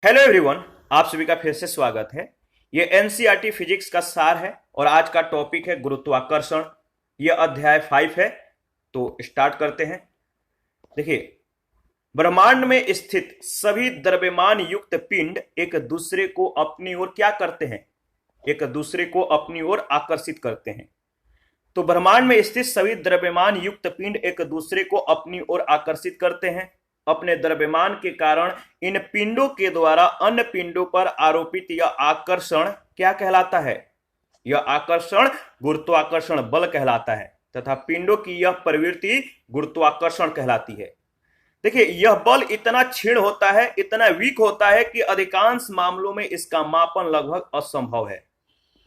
Hello everyone, आप सभी का फिर से स्वागत है। ये एनसीईआरटी फिजिक्स का सार है और आज का टॉपिक है गुरुत्वाकर्षण। ये अध्याय 5 है। तो स्टार्ट करते हैं। देखिए, ब्रह्मांड में स्थित सभी द्रव्यमान युक्त पिंड एक दूसरे को अपनी ओर क्या करते हैं? एक दूसरे को अपनी ओर आकर्षित करते हैं। तो ब्रह्मांड में स्थित सभी द्रव्यमान युक्त पिंड एक दूसरे को अपनी ओर आकर्षित करते हैं। अपने द्रव्यमान के कारण इन पिंडों के द्वारा अन्य पिंडों पर आरोपित यह आकर्षण क्या कहलाता है? यह आकर्षण गुरुत्वाकर्षण बल कहलाता है तथा पिंडों की यह प्रवृत्ति गुरुत्वाकर्षण कहलाती है। देखिए, यह बल इतना क्षीण होता है, इतना वीक होता है कि अधिकांश मामलों में इसका मापन लगभग असंभव है।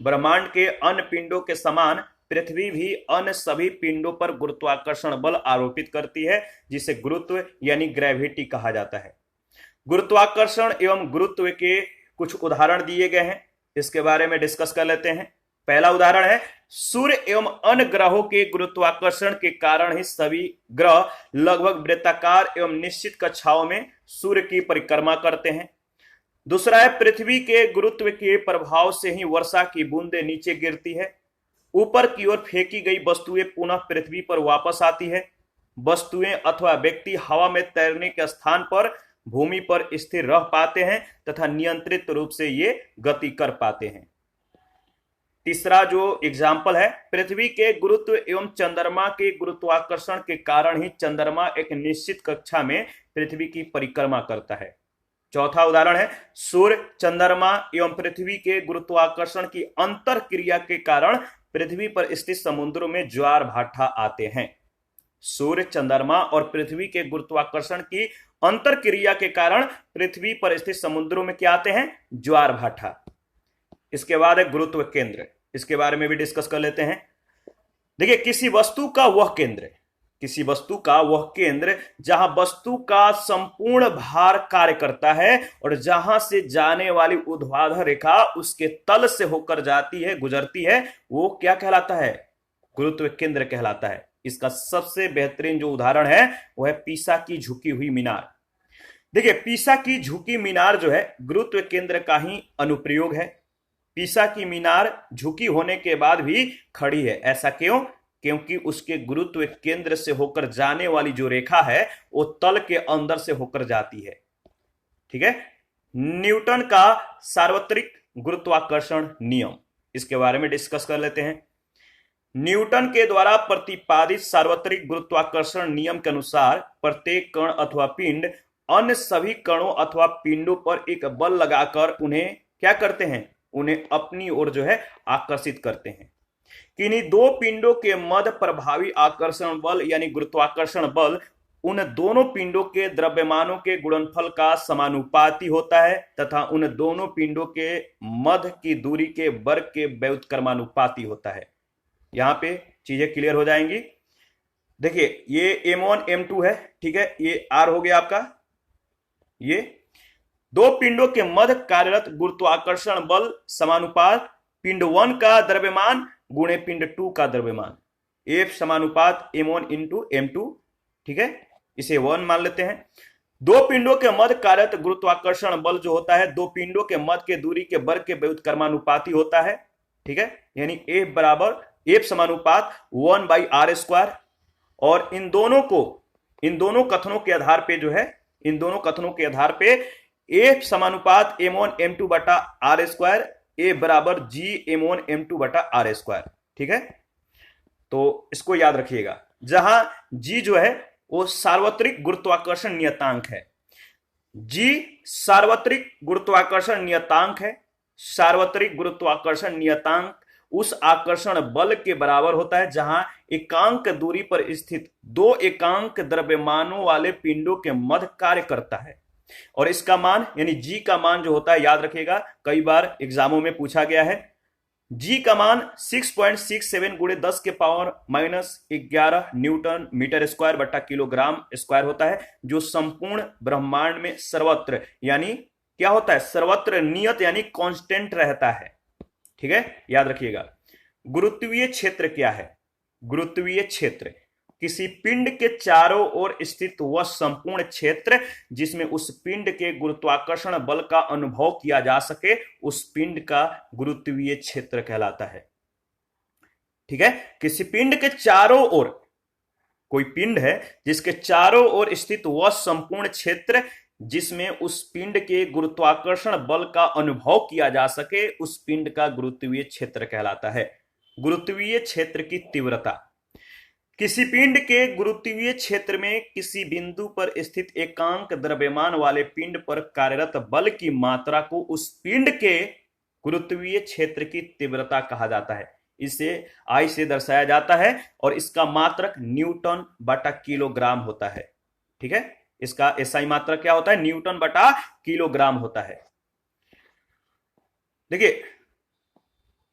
ब्रह्मांड के अन्य पिंडों के समान पृथ्वी भी अन्य सभी पिंडों पर गुरुत्वाकर्षण बल आरोपित करती है, जिसे गुरुत्व यानी ग्रेविटी कहा जाता है। गुरुत्वाकर्षण एवं गुरुत्व के कुछ उदाहरण दिए गए हैं, इसके बारे में डिस्कस कर लेते हैं। पहला उदाहरण है, सूर्य एवं अन्य ग्रहों के गुरुत्वाकर्षण के कारण ही सभी ग्रह लगभग वृत्ताकार एवं निश्चित कक्षाओं में सूर्य की परिक्रमा करते हैं। दूसरा है, पृथ्वी के गुरुत्व के प्रभाव से ही वर्षा की बूंदें नीचे गिरती है। ऊपर की ओर फेंकी गई वस्तुएं पुनः पृथ्वी पर वापस आती है। वस्तुएं अथवा व्यक्ति हवा में तैरने के स्थान पर भूमि पर स्थिर रह पाते हैं तथा नियंत्रित रूप से ये गति कर पाते हैं। तीसरा जो एग्जाम्पल है, पृथ्वी के गुरुत्व एवं चंद्रमा के गुरुत्वाकर्षण के कारण ही चंद्रमा एक निश्चित कक्षा में पृथ्वी की परिक्रमा करता है। चौथा उदाहरण है, सूर्य, चंद्रमा एवं पृथ्वी के गुरुत्वाकर्षण की अंतर क्रिया के कारण पृथ्वी पर स्थित समुद्रों में ज्वार भाटा आते हैं। सूर्य, चंद्रमा और पृथ्वी के गुरुत्वाकर्षण की अंतर क्रिया के कारण पृथ्वी पर स्थित समुद्रों में क्या आते हैं? ज्वार भाटा। इसके बाद है गुरुत्व केंद्र, इसके बारे में भी डिस्कस कर लेते हैं। देखिए, किसी वस्तु का वह केंद्र जहां वस्तु का संपूर्ण भार कार्य करता है और जहां से जाने वाली ऊर्ध्वाधर रेखा उसके तल से होकर जाती है, गुजरती है, वो क्या कहलाता है? गुरुत्व केंद्र कहलाता है। इसका सबसे बेहतरीन जो उदाहरण है वो है पीसा की झुकी हुई मीनार। देखिए, पीसा की झुकी मीनार जो है गुरुत्व केंद्र का ही अनुप्रयोग है। पीसा की मीनार झुकी होने के बाद भी खड़ी है। ऐसा क्यों? क्योंकि उसके गुरुत्व केंद्र से होकर जाने वाली जो रेखा है वो तल के अंदर से होकर जाती है। ठीक है। न्यूटन का सार्वत्रिक गुरुत्वाकर्षण नियम, इसके बारे में डिस्कस कर लेते हैं। न्यूटन के द्वारा प्रतिपादित सार्वत्रिक गुरुत्वाकर्षण नियम के अनुसार प्रत्येक कण अथवा पिंड अन्य सभी कणों अथवा पिंडों पर एक बल लगाकर उन्हें क्या करते हैं? उन्हें अपनी ओर जो है आकर्षित करते हैं। किन्हीं दो पिंडों के मध्य प्रभावी आकर्षण बल यानी गुरुत्वाकर्षण बल उन दोनों पिंडों के द्रव्यमानों के गुणनफल का समानुपाती होता है तथा उन दोनों पिंडों के मध्य की दूरी के वर्ग के व्युत्क्रमानुपाती होता है। यहां पे चीजें क्लियर हो जाएंगी। देखिए, ये m1 m2 है, ठीक है, ये r हो गया आपका। ये दो पिंडों के मध्य कार्यरत गुरुत्वाकर्षण बल समानुपात पिंड 1 का द्रव्यमान गुणे पिंड 2 का द्रव्यमान, F समानुपात m1 इंटू m2। ठीक है, इसे 1 मान लेते हैं। दो पिंडों के मध्य कार्यरत गुरुत्वाकर्षण बल जो होता है दो पिंडों के मध्य के दूरी के वर्ग के व्युत्क्रमानुपाती होता है। ठीक है, यानी F बराबर F समानुपात 1/r²। और इन दोनों कथनों के आधार पे जो है, इन दोनों कथनों के आधार पे F समानुपात m1 m2 बटा r², A बराबर G m1 m2 बटा r²। ठीक है, तो इसको याद रखिएगा। जहां G जो है वो सार्वत्रिक गुरुत्वाकर्षण नियतांक है। G सार्वत्रिक गुरुत्वाकर्षण नियतांक है। सार्वत्रिक गुरुत्वाकर्षण नियतांक उस आकर्षण बल के बराबर होता है जहां एकांक दूरी पर स्थित दो एकांक द्रव्यमानों वाले पिंडों के मध्य कार्य करता है। और इसका मान यानी G का मान जो होता है, याद रखिएगा, कई बार एग्जामों में पूछा गया है। G का मान 6.67 गुणे 10 के पावर -11 न्यूटन मीटर स्क्वायर बटा किलोग्राम स्क्वायर होता है, जो संपूर्ण ब्रह्मांड में सर्वत्र यानी क्या होता है? सर्वत्र नियत यानी कांस्टेंट रहता है। ठीक है, याद रखिएगा। गुरुत्वीय क्षेत्र क्या है? गुरुत्वीय क्षेत्र किसी पिंड के चारों ओर स्थित वह संपूर्ण क्षेत्र जिसमें उस पिंड के गुरुत्वाकर्षण बल का अनुभव किया जा सके उस पिंड का गुरुत्वीय क्षेत्र कहलाता है। ठीक है, किसी पिंड के चारों ओर, कोई पिंड है जिसके चारों ओर स्थित वह संपूर्ण क्षेत्र जिसमें उस पिंड के गुरुत्वाकर्षण बल का अनुभव किया जा सके उस पिंड का गुरुत्वीय क्षेत्र कहलाता है। गुरुत्वीय क्षेत्र की तीव्रता, किसी पिंड के गुरुत्वीय क्षेत्र में किसी बिंदु पर स्थित एकांक द्रव्यमान वाले पिंड पर कार्यरत बल की मात्रा को उस पिंड के गुरुत्वीय क्षेत्र की तीव्रता कहा जाता है। इसे आई से दर्शाया जाता है और इसका मात्रक न्यूटन बटा किलोग्राम होता है। ठीक है, इसका एसआई मात्रक क्या होता है? न्यूटन बटा किलोग्राम होता है। देखिए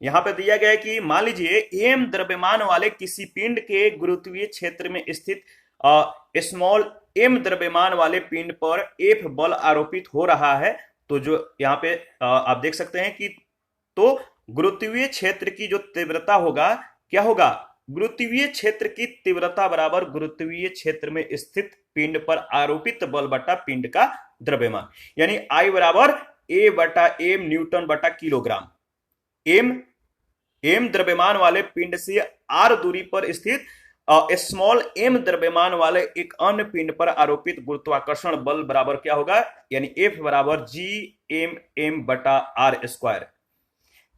यहां पे दिया गया है कि मान लीजिए एम द्रव्यमान वाले किसी पिंड के गुरुत्वीय क्षेत्र में स्थित स्मॉल एम द्रव्यमान वाले पिंड पर एफ बल आरोपित हो रहा है। तो जो यहां पे आप देख सकते हैं कि तो गुरुत्वीय क्षेत्र की जो तीव्रता होगा क्या होगा? गुरुत्वीय क्षेत्र की तीव्रता बराबर गुरुत्वीय क्षेत्र में स्थित पिंड पर आरोपित बल बटा पिंड का द्रव्यमान, यानी आई बराबर ए बटा एम न्यूटन बटा किलोग्राम। एम द्रव्यमान वाले पिंड से आर दूरी पर स्थित स्मॉल एम द्रव्यमान वाले एक अन्य पिंड पर आरोपित गुरुत्वाकर्षण बल बराबर क्या होगा? यानी एफ बराबर जी एम एम बटा आर स्क्वायर।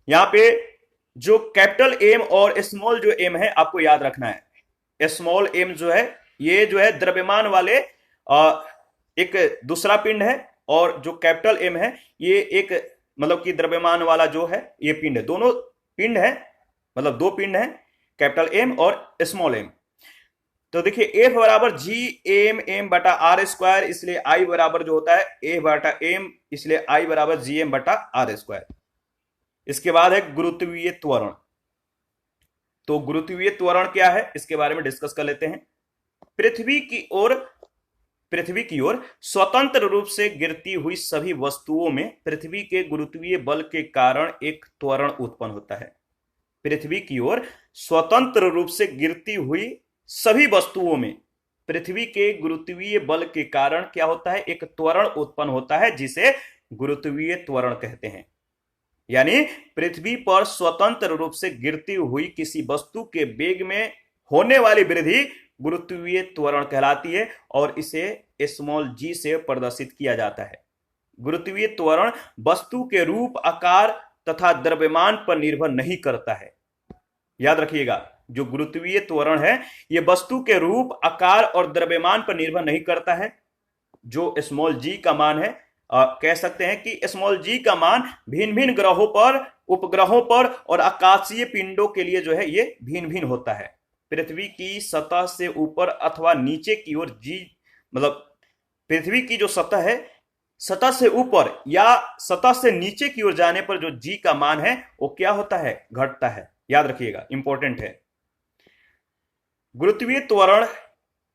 यहां पे जो कैपिटल एम और स्मॉल जो एम है आपको याद रखना है। स्मॉल एम जो है ये जो है द्रव्यमान वाले एक दूसरा पिंड है और जो कैपिटल एम है ये एक मतलब कि द्रव्यमान वाला जो है ये पिंड है। दोनों पिंड है, मतलब दो पिंड है, कैपिटल एम और स्मॉल एम। तो देखिए एफ बराबर जी एम एम बटा आर स्क्वायर, इसलिए आई बराबर जो होता है ए बटा एम, इसलिए आई बराबर जी एम बटा आर स्क्वायर। इसके बाद है गुरुत्वीय त्वरण। तो गुरुत्वीय त्वरण क्या है इसके बारे में डिस्कस कर लेते हैं। पृथ्वी की ओर स्वतंत्र रूप से गिरती हुई सभी वस्तुओं में पृथ्वी के गुरुत्वीय बल के कारण एक त्वरण उत्पन्न होता है। पृथ्वी की ओर स्वतंत्र रूप से गिरती हुई सभी वस्तुओं में पृथ्वी के गुरुत्वीय बल के कारण क्या होता है? एक त्वरण उत्पन्न होता है जिसे गुरुत्वीय त्वरण कहते हैं। यानी पृथ्वी पर स्वतंत्र रूप से गिरती हुई किसी वस्तु के वेग में होने वाली वृद्धि गुरुत्वीय त्वरण कहलाती है और इसे स्मॉल जी से प्रदर्शित किया जाता है। गुरुत्वीय त्वरण वस्तु के रूप, आकार तथा द्रव्यमान पर निर्भर नहीं करता है। याद रखिएगा, जो गुरुत्वीय त्वरण है यह वस्तु के रूप, आकार और द्रव्यमान पर निर्भर नहीं करता है। जो स्मॉल जी का मान है कह सकते हैं कि स्मॉल जी का मान भिन्न भिन्न ग्रहों पर, उपग्रहों पर और आकाशीय पिंडों के लिए जो है ये भिन्न भिन्न होता है। पृथ्वी की सतह से ऊपर अथवा नीचे की ओर जी, मतलब पृथ्वी की जो सतह है, सतह से ऊपर या सतह से नीचे की ओर जाने पर जो जी का मान है वो क्या होता है? घटता है। याद रखिएगा, इंपॉर्टेंट है। गुरुत्वीय त्वरण,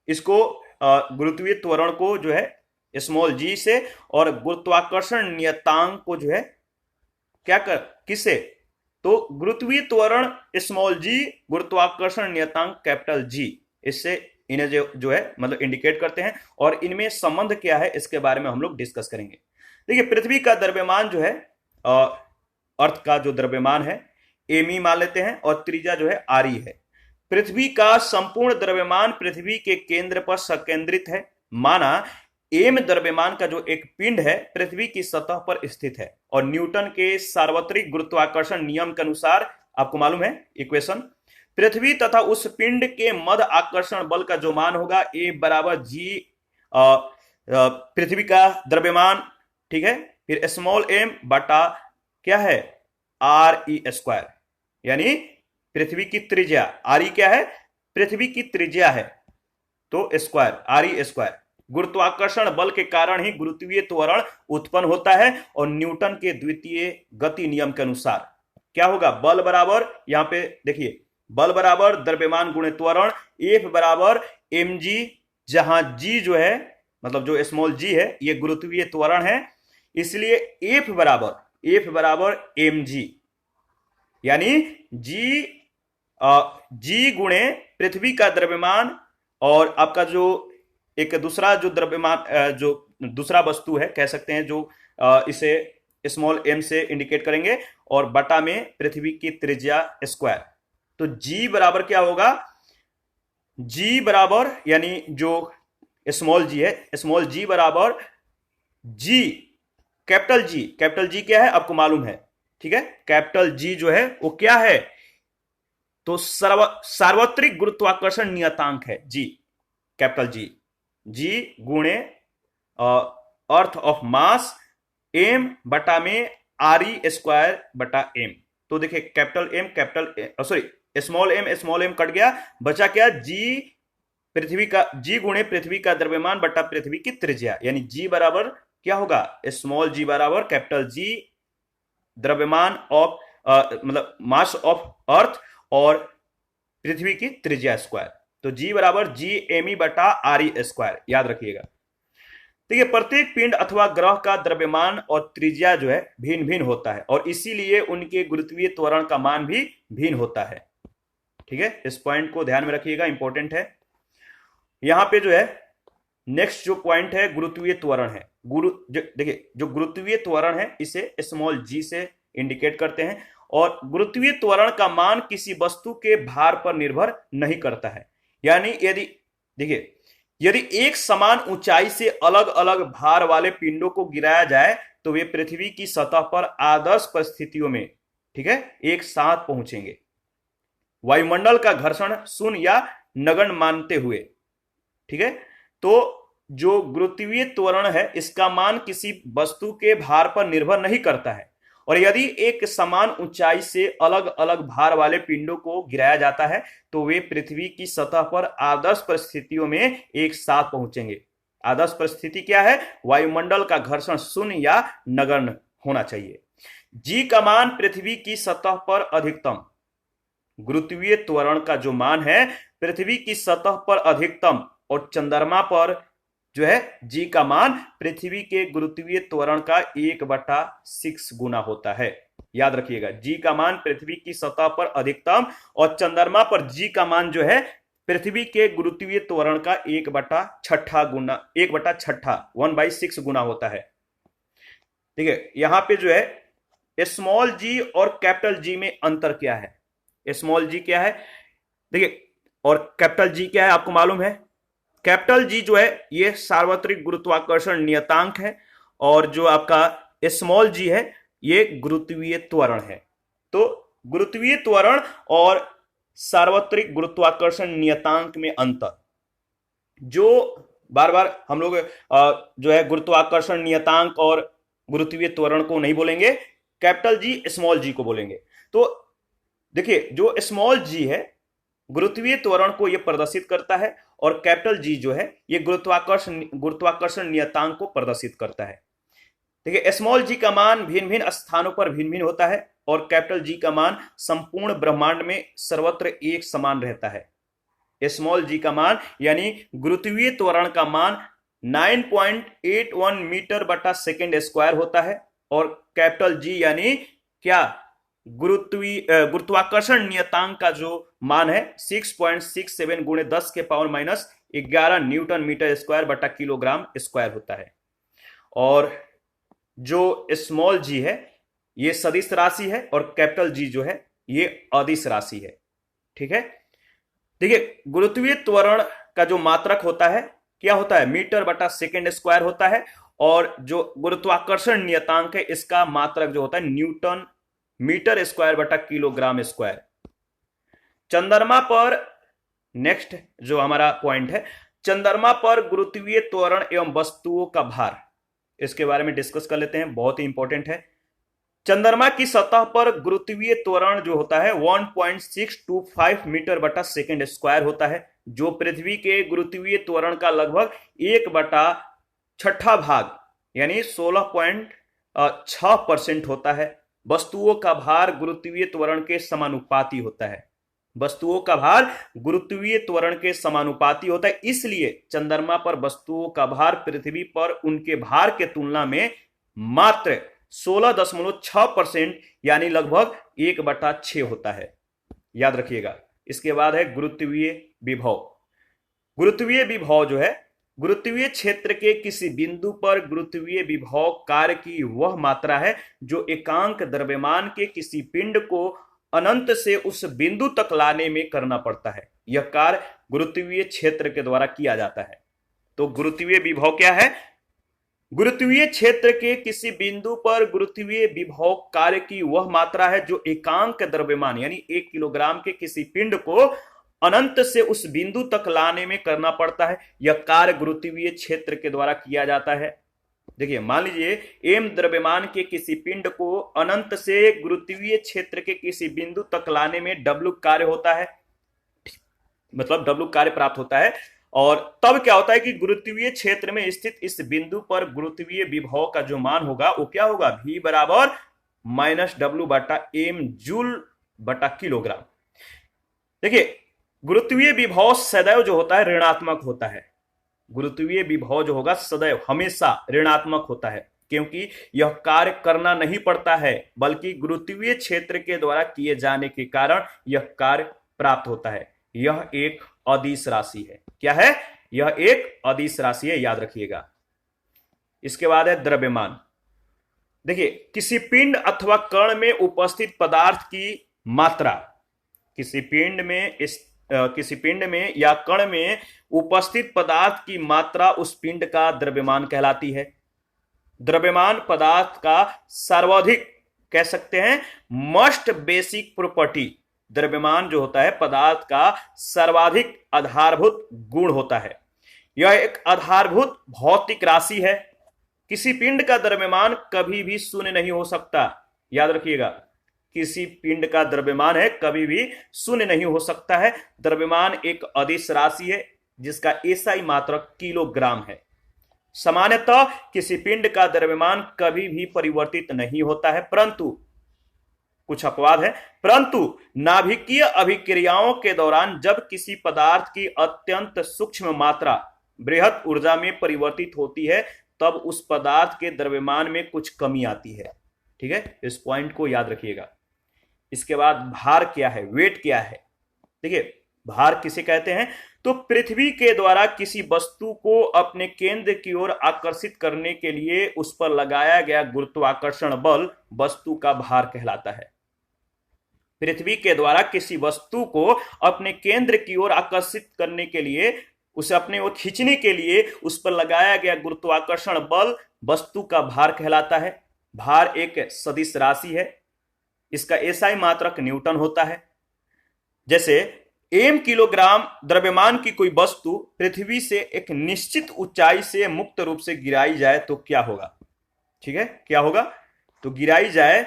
इसको गुरुत्वीय त्वरण को जो है स्मॉल जी से और गुरुत्वाकर्षण नियतांक को जो है क्या कर किसे? तो गुरुत्वीय त्वरण स्मॉल जी, गुरुत्वाकर्षण नियतांक कैपिटल जी, इससे इन्हें जो है मतलब इंडिकेट करते हैं और इनमें संबंध क्या है इसके बारे में हम लोग डिस्कस करेंगे। देखिए पृथ्वी का द्रव्यमान जो है अर्थ का जो द्रव्यमान है एमी मान लेते हैं और त्रिज्या जो है आर ई है। पृथ्वी का संपूर्ण द्रव्यमान पृथ्वी के केंद्र पर संकेंद्रित है। माना एम द्रव्यमान का जो एक पिंड है पृथ्वी की सतह पर स्थित है और न्यूटन के सार्वत्रिक गुरुत्वाकर्षण नियम के अनुसार आपको मालूम है इक्वेशन, पृथ्वी तथा उस पिंड के मध्य आकर्षण बल का जो मान होगा ए बराबर जी पृथ्वी का द्रव्यमान, ठीक है, फिर स्मॉल एम बटा क्या है? आर ई स्क्वायर, यानी पृथ्वी की त्रिज्या, आर ई क्या है? पृथ्वी की त्रिज्या है, तो स्क्वायर आर ई स्क्वायर। गुरुत्वाकर्षण बल के कारण ही गुरुत्वीय त्वरण उत्पन्न होता है और न्यूटन के द्वितीय गति नियम के अनुसार क्या होगा? बल बराबर, यहां पे देखिए, बल बराबर द्रव्यमान गुणे त्वरण, एफ बराबर एम जी, जहां जी जो है मतलब जो स्मॉल जी है ये गुरुत्वीय त्वरण है, इसलिए एफ बराबर एम जी, यानी जी गुणे पृथ्वी का द्रव्यमान और आपका जो एक दूसरा जो द्रव्यमान जो दूसरा वस्तु है कह सकते हैं, जो इसे स्मॉल m से इंडिकेट करेंगे, और बटा में पृथ्वी की त्रिज्या स्क्वायर। तो g बराबर क्या होगा, g बराबर यानी जो स्मॉल g है, स्मॉल g बराबर g कैपिटल जी क्या है आपको मालूम है, ठीक है। कैपिटल जी जो है वो क्या है, तो सार्वत्रिक गुरुत्वाकर्षण नियतांक है जी, कैपिटल जी, जी गुणे अर्थ ऑफ मास एम बटा में आर ई स्क्वायर बटा एम। तो देखिए capital sorry small M cut गया, बचा क्या, जी पृथ्वी का, जी गुणे पृथ्वी का द्रव्यमान बटा पृथ्वी की त्रिज्या, यानी जी बराबर क्या होगा, स्मॉल जी बराबर कैपिटल जी द्रव्यमान ऑफ मतलब मास ऑफ अर्थ और पृथ्वी की त्रिज्या स्क्वायर। तो जी बराबर जी एम ई बटा आर ई स्क्वायर, याद रखिएगा। देखिए प्रत्येक पिंड अथवा ग्रह का द्रव्यमान और त्रिज्या जो है भिन्न भिन्न होता है, और इसीलिए उनके गुरुत्वीय त्वरण का मान भी भिन्न होता है, ठीक है। इस पॉइंट को ध्यान में रखिएगा, इंपॉर्टेंट है। यहां पे जो है नेक्स्ट जो पॉइंट है गुरुत्वीय त्वरण है। देखिए जो गुरुत्वीय त्वरण है इसे स्मॉल जी से इंडिकेट करते हैं, और गुरुत्वीय त्वरण का मान किसी वस्तु के भार पर निर्भर नहीं करता है। यानी यदि एक समान ऊंचाई से अलग अलग भार वाले पिंडों को गिराया जाए तो वे पृथ्वी की सतह पर आदर्श परिस्थितियों में, ठीक है, एक साथ पहुंचेंगे, वायुमंडल का घर्षण शून्य या नगण्य मानते हुए, ठीक है। तो जो गुरुत्वीय त्वरण है इसका मान किसी वस्तु के भार पर निर्भर नहीं करता है, और यदि एक समान ऊंचाई से अलग अलग भार वाले पिंडों को गिराया जाता है तो वे पृथ्वी की सतह पर आदर्श परिस्थितियों में एक साथ पहुंचेंगे। आदर्श परिस्थिति क्या है, वायुमंडल का घर्षण शून्य या नगण्य होना चाहिए। जी का मान पृथ्वी की सतह पर अधिकतम, गुरुत्वीय त्वरण का जो मान है पृथ्वी की सतह पर अधिकतम, और चंद्रमा पर जो है जी का मान पृथ्वी के गुरुत्वीय त्वरण का 1/6 गुना होता है। याद रखिएगा, जी का मान पृथ्वी की सतह पर अधिकतम और चंद्रमा पर जी का मान जो है पृथ्वी के गुरुत्वीय त्वरण का 1/6 गुना, 1/6 गुना होता है, ठीक है। यहां पे जो है स्मॉल जी और कैपिटल जी में अंतर क्या है, स्मॉल जी क्या है देखिए, और कैपिटल जी क्या है आपको मालूम है। कैपिटल जी जो है ये सार्वत्रिक गुरुत्वाकर्षण नियतांक है, और जो आपका स्मॉल जी है ये गुरुत्वीय त्वरण है। तो गुरुत्वीय त्वरण और सार्वत्रिक गुरुत्वाकर्षण नियतांक में अंतर, जो बार बार हम लोग जो है गुरुत्वाकर्षण नियतांक और गुरुत्वीय त्वरण को नहीं बोलेंगे, कैपिटल जी स्मॉल जी को बोलेंगे। तो देखिए जो स्मॉल जी है गुरुत्वीय त्वरण को यह प्रदर्शित करता है, और कैपिटल जी जो है ये गुरुत्वाकर्षण नियतांक को प्रदर्शित करता है। देखिए स्मॉल जी का मान भिन्न भिन्न स्थानों पर भिन्न भिन्न होता है, और कैपिटल जी का मान संपूर्ण ब्रह्मांड में सर्वत्र एक समान रहता है। स्मॉल जी का मान यानी गुरुत्वीय त्वरण का मान 9.81 मीटर बटा सेकेंड स्क्वायर होता है, और कैपिटल जी यानी क्या, गुरुत्वाकर्षण नियतांक का जो मान है 6.67 गुणे 10 के power minus 11 newton metre square बटा किलोग्राम स्क्वायर होता है। और जो स्मॉल जी है ये सदिश राशि है, और कैपिटल जी जो है ये अदिश राशि है, ठीक है। देखिए गुरुत्वीय त्वरण का जो मात्रक होता है क्या होता है, मीटर बटा सेकेंड स्क्वायर होता है, और जो गुरुत्वाकर्षण नियतांक है इसका मात्रक जो होता है न्यूटन मीटर स्क्वायर बटा किलोग्राम स्क्वायर। चंद्रमा पर नेक्स्ट जो हमारा पॉइंट है, चंद्रमा पर गुरुत्वीय त्वरण एवं वस्तुओं का भार, इसके बारे में डिस्कस कर लेते हैं, बहुत ही इंपॉर्टेंट है। चंद्रमा की सतह पर गुरुत्वीय त्वरण जो होता है 1.625 मीटर बटा सेकेंड स्क्वायर होता है, जो पृथ्वी के गुरुत्वीय त्वरण का लगभग 1/6 भाग यानी 16.6% होता है। वस्तुओं का भार गुरुत्वीय त्वरण के समानुपाती होता है, वस्तुओं का भार गुरुत्वीय त्वरण के समानुपाती होता है, इसलिए चंद्रमा पर वस्तुओं का भार पृथ्वी पर उनके भार के तुलना में मात्र 16.6% यानी लगभग 1/6 होता है। याद रखिएगा। इसके बाद है गुरुत्वीय विभव। गुरुत्वीय विभव जो है, गुरुत्वीय क्षेत्र के किसी बिंदु पर गुरुत्वीय विभव कार्य की वह मात्रा है जो एकांक द्रव्यमान के किसी पिंड को अनंत से उस बिंदु तक लाने में करना पड़ता है। यह कार्य गुरुत्वीय क्षेत्र के द्वारा किया जाता है। तो गुरुत्वीय विभव क्या है? गुरुत्वीय क्षेत्र के किसी बिंदु पर गुरुत्वीय विभव कार्य की वह मात्रा है जो एकांक द्रव्यमान यानी 1 किलोग्राम के किसी पिंड को अनंत से उस बिंदु तक लाने में करना पड़ता है। यह कार्य गुरुत्वीय क्षेत्र के द्वारा किया जाता है। देखिए, मान लीजिए एम द्रव्यमान के किसी पिंड को अनंत से गुरुत्वीय क्षेत्र के किसी बिंदु तक लाने में डब्ल्यू कार्य होता है, मतलब डब्ल्यू कार्य प्राप्त होता है। और तब क्या होता है कि गुरुत्वीय क्षेत्र में स्थित इस बिंदु पर गुरुत्वीय विभव का जो मान होगा वो क्या होगा? V बराबर -W बटा एम जूल बटा किलोग्राम। देखिए, गुरुत्वीय विभव सदैव जो होता है ऋणात्मक होता है। गुरुत्वीय विभव जो होगा सदैव हमेशा ऋणात्मक होता है, क्योंकि यह कार्य करना नहीं पड़ता है, बल्कि गुरुत्वीय क्षेत्र के द्वारा किए जाने के कारण यह कार्य प्राप्त होता है। यह एक अदिश राशि है। क्या है? यह एक अदिश राशि है, याद रखिएगा। इसके बाद है द्रव्यमान। देखिए, किसी पिंड अथवा कण में उपस्थित पदार्थ की मात्रा, किसी पिंड में या कण में उपस्थित पदार्थ की मात्रा उस पिंड का द्रव्यमान कहलाती है। द्रव्यमान पदार्थ का सर्वाधिक, कह सकते हैं मोस्ट बेसिक प्रॉपर्टी, द्रव्यमान जो होता है पदार्थ का सर्वाधिक आधारभूत गुण होता है। यह एक आधारभूत भौतिक राशि है। किसी पिंड का द्रव्यमान कभी भी शून्य नहीं हो सकता, याद रखिएगा। किसी पिंड का द्रव्यमान है कभी भी शून्य नहीं हो सकता है। द्रव्यमान एक अदिश राशि है जिसका एसआई मात्रक किलोग्राम है। सामान्यतः किसी पिंड का द्रव्यमान कभी भी परिवर्तित नहीं होता है, परंतु कुछ अपवाद है। परंतु नाभिकीय अभिक्रियाओं के दौरान जब किसी पदार्थ की अत्यंत सूक्ष्म मात्रा बृहत ऊर्जा में परिवर्तित होती है, तब उस पदार्थ के द्रव्यमान में कुछ कमी आती है। ठीक है, इस पॉइंट को याद रखिएगा। इसके बाद भार क्या है, वेट क्या है? देखिए, भार किसे कहते हैं? तो पृथ्वी के द्वारा किसी वस्तु को अपने केंद्र की ओर आकर्षित करने के लिए उस पर लगाया गया गुरुत्वाकर्षण बल वस्तु का भार कहलाता है। पृथ्वी के द्वारा किसी वस्तु को अपने केंद्र की ओर आकर्षित करने के लिए, उसे अपने ओर खींचने के लिए उस पर लगाया गया गुरुत्वाकर्षण बल वस्तु का भार कहलाता है। भार एक सदिश राशि है। इसका एसआई मात्रक न्यूटन होता है। जैसे एम किलोग्राम द्रव्यमान की कोई वस्तु पृथ्वी से एक निश्चित ऊंचाई से मुक्त रूप से गिराई जाए तो क्या होगा? ठीक है, क्या होगा? तो गिराई जाए